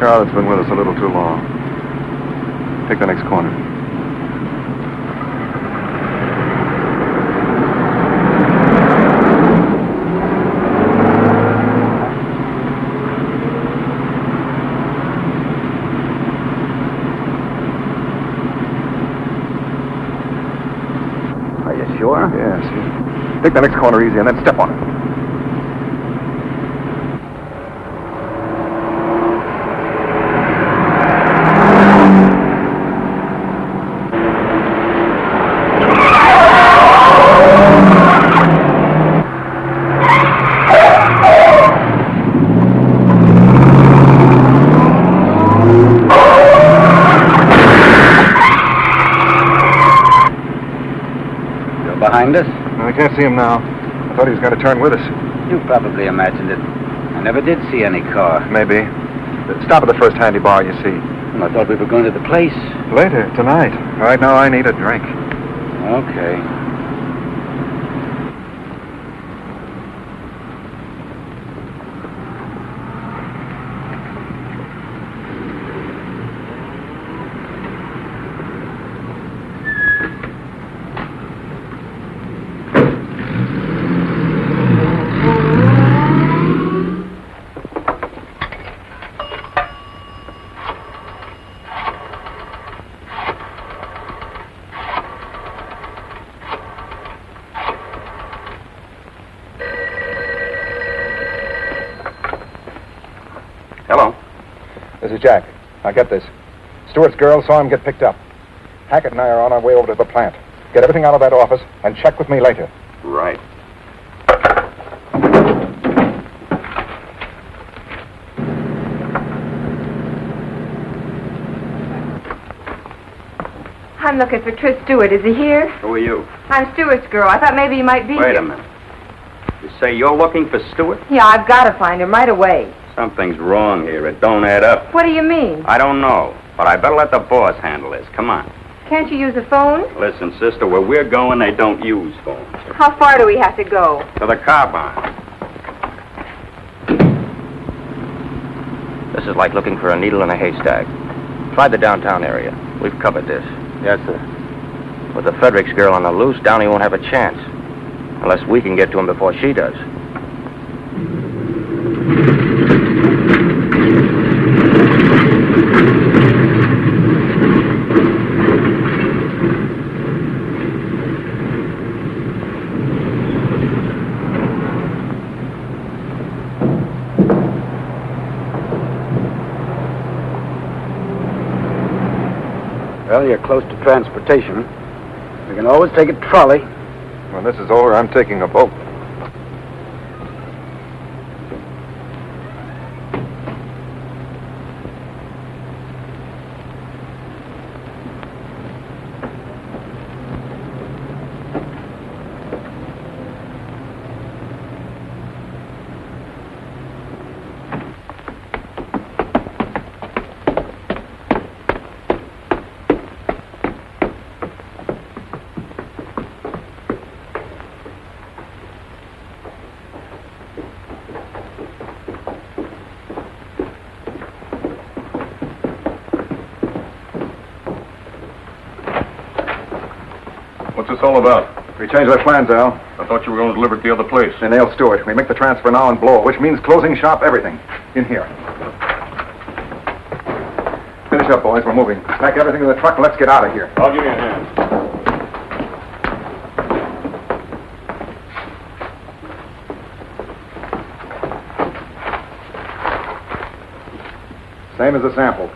Car that's been with us a little too long. Take the next corner. Are you sure? Yes. Take the next corner easy and then step on it. behind us? No, I can't see him now. I thought he was going to turn with us. You probably imagined it. I never did see any car. Maybe. Stop at the first handy bar you see. Well, I thought we were going to the place. Later, tonight. Right now, I need a drink. Okay. Hello. This is Jack. Now get this. Stewart's girl saw him get picked up. Hackett and I are on our way over to the plant. Get everything out of that office and check with me later. Right. I'm looking for Tris Stewart. Is he here? Who are you? I'm Stewart's girl. I thought maybe he might be Wait here. a minute. You say you're looking for Stewart? Yeah, I've got to find him right away. Something's wrong here. It don't add up. What do you mean? I don't know, but I better let the boss handle this. Come on. Can't you use a phone? Listen, sister, where we're going, they don't use phones. How far do we have to go? To the car barn. This is like looking for a needle in a haystack. Try the downtown area. We've covered this. Yes, sir. With the Fredericks girl on the loose, Downey won't have a chance. Unless we can get to him before she does. Well, you're close to transportation. We can always take a trolley. When this is over, I'm taking a boat. What's this all about? We changed our plans, Al. I thought you were going to deliver it to the other place. They nailed Stewart. We make the transfer now and blow, which means closing shop, everything. In here. Finish up, boys. We're moving. Pack everything in the truck and let's get out of here. I'll give you a hand. Same as the sample.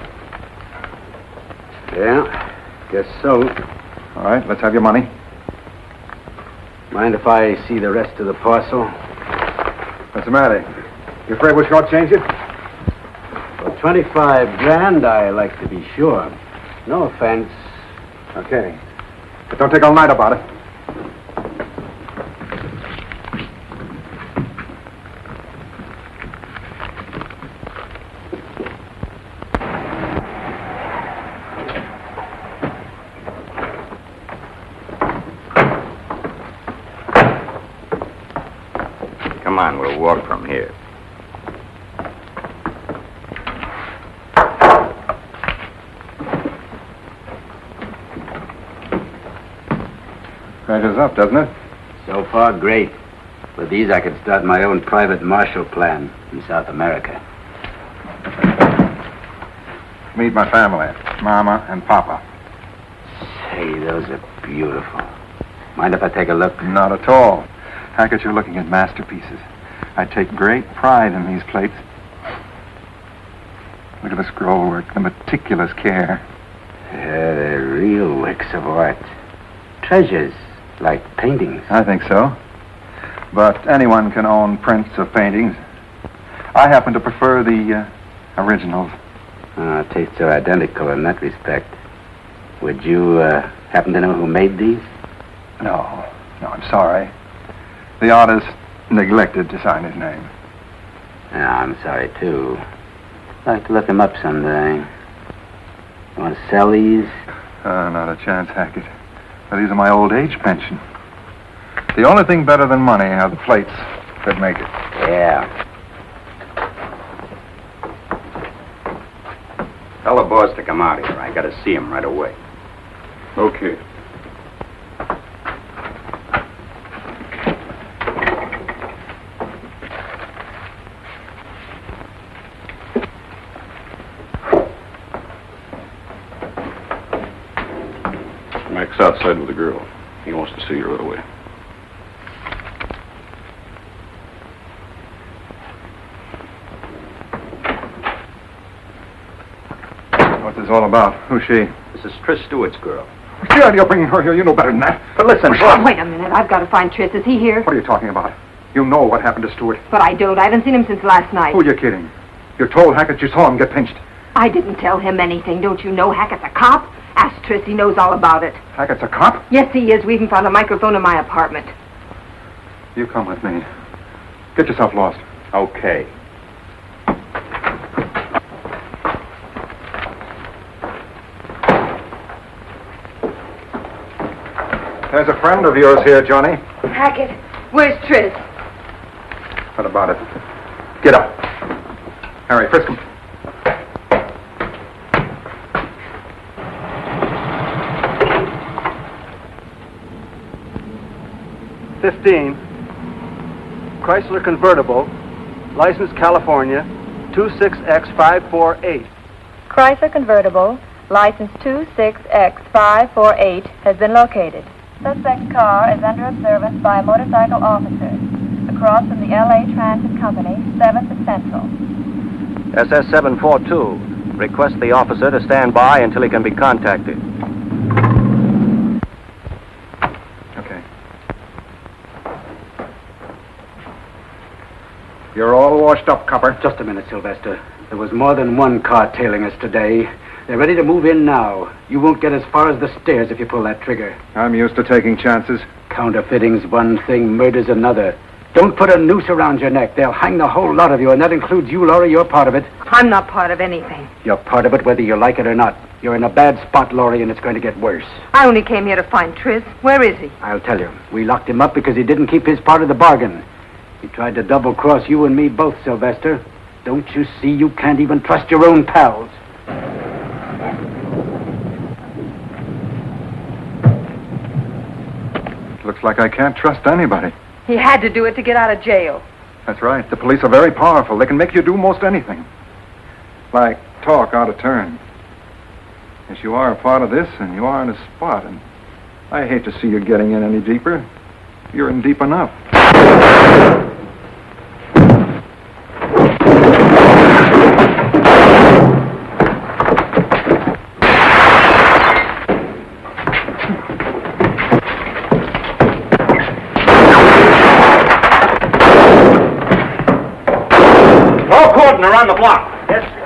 Yeah, guess so. All right, let's have your money. Mind if I see the rest of the parcel? What's the matter? You afraid we'll shortchange you? For 25 grand, I like to be sure. No offense. Okay. But don't take all night about it. Come on, we'll walk from here. Measures up, doesn't it? So far, great. With these, I could start my own private Marshall Plan in South America. Meet my family, Mama and Papa. Say, those are beautiful. Mind if I take a look? Not at all. Hackett, you're looking at masterpieces. I take great pride in these plates. Look at the scroll work, the meticulous care. Yeah, they're real works of art. Treasures, like paintings. I think so. But anyone can own prints of paintings. I happen to prefer the originals. Tastes are identical in that respect. Would you happen to know who made these? No. No, I'm sorry. The artist neglected to sign his name. Yeah, I'm sorry, too. I'd like to look him up someday. You want to sell these? Not a chance, Hackett. Well, these are my old age pension. The only thing better than money are the plates that make it. Yeah. Tell the boss to come out here. I gotta see him right away. Okay. Mac's outside with the girl. He wants to see her right away. What's this all about? Who's she? This is Tris Stewart's girl. What's the idea of bringing her here? You know better than that. But listen, Wait a minute. I've got to find Tris. Is he here? What are you talking about? You know what happened to Stewart. But I don't. I haven't seen him since last night. Who are you kidding? You told Hackett you saw him get pinched. I didn't tell him anything. Don't you know Hackett's a cop? Ask Tris. He knows all about it. Hackett's a cop? Yes, he is. We even found a microphone in my apartment. You come with me. Get yourself lost. Okay. There's a friend of yours here, Johnny. Hackett, where's Tris? What about it? Get up. Harry, frisk him. Chrysler convertible, license California, 26X548. Chrysler convertible, license 26X548, has been located. Suspect car is under observance by a motorcycle officer across from the LA Transit Company, 7th and Central. SS742, request the officer to stand by until he can be contacted. Okay. You're all washed up, copper. Just a minute, Sylvester. There was more than one car tailing us today. They're ready to move in now. You won't get as far as the stairs if you pull that trigger. I'm used to taking chances. Counterfeiting's one thing, murder's another. Don't put a noose around your neck. They'll hang the whole lot of you, and that includes you, Laurie. You're part of it. I'm not part of anything. You're part of it whether you like it or not. You're in a bad spot, Laurie, and it's going to get worse. I only came here to find Tris. Where is he? I'll tell you. We locked him up because he didn't keep his part of the bargain. He tried to double-cross you and me both, Sylvester. Don't you see you can't even trust your own pals? Looks like I can't trust anybody. He had to do it to get out of jail. That's right. The police are very powerful. They can make you do most anything. Like talk out of turn. Yes, you are a part of this, and you are in a spot, and I hate to see you getting in any deeper. You're in deep enough. Around the block. Yes, sir.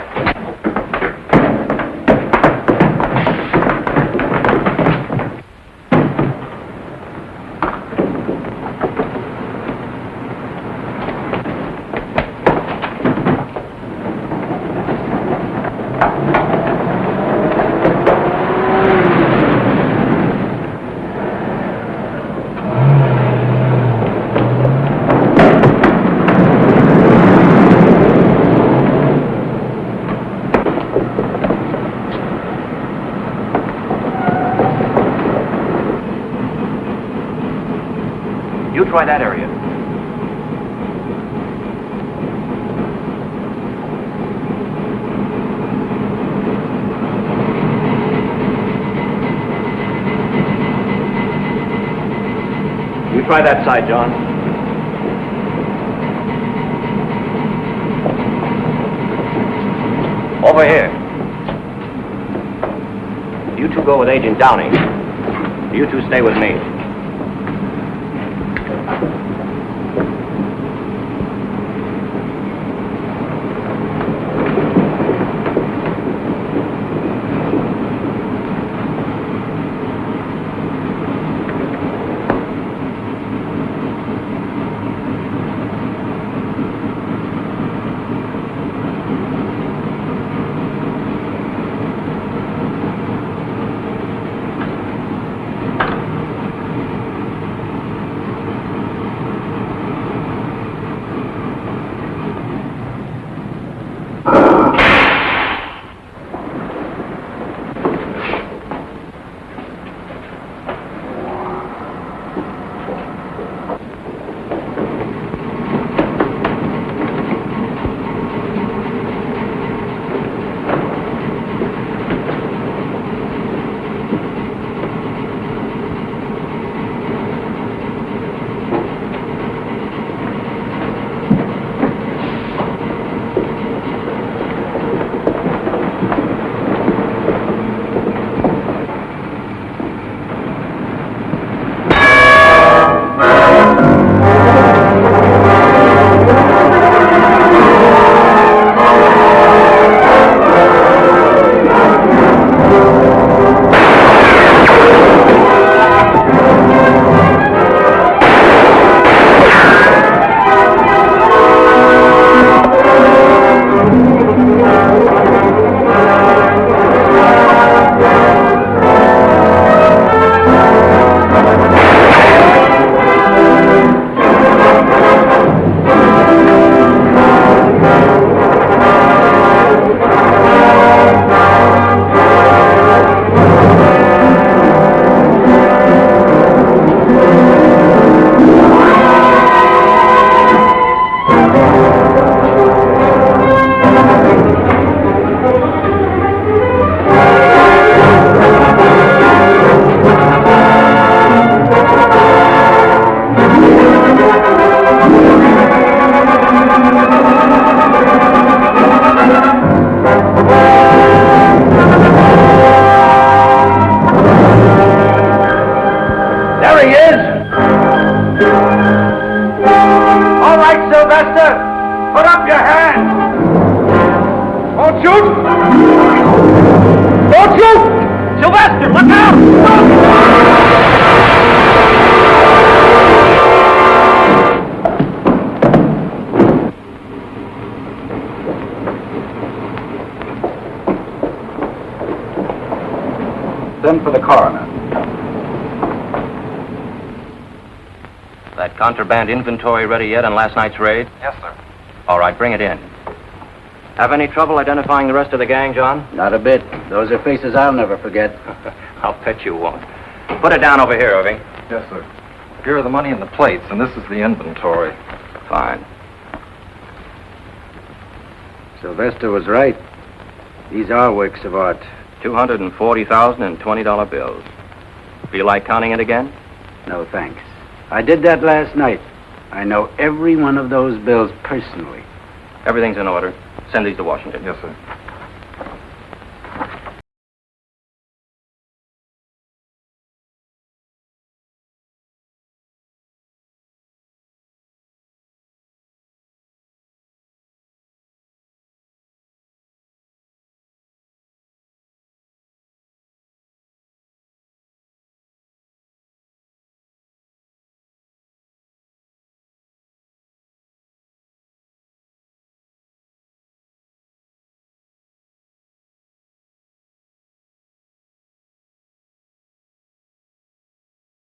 Try that area. You try that side, John. Over here. You two go with Agent Downey. You two stay with me. shoot! Don't shoot! Sylvester, look out! Send for the coroner. That contraband inventory ready yet on last night's raid? Yes, sir. All right, bring it in. Have any trouble identifying the rest of the gang, John? Not a bit. Those are faces I'll never forget. I'll bet you won't. Put it down over here, Irving. Yes, sir. Here are the money and the plates, and this is the inventory. Fine. Sylvester was right. These are works of art. $240,000 in $20 bills. Feel like counting it again? No, thanks. I did that last night. I know every one of those bills personally. Everything's in order. Send these to Washington. Yes, sir.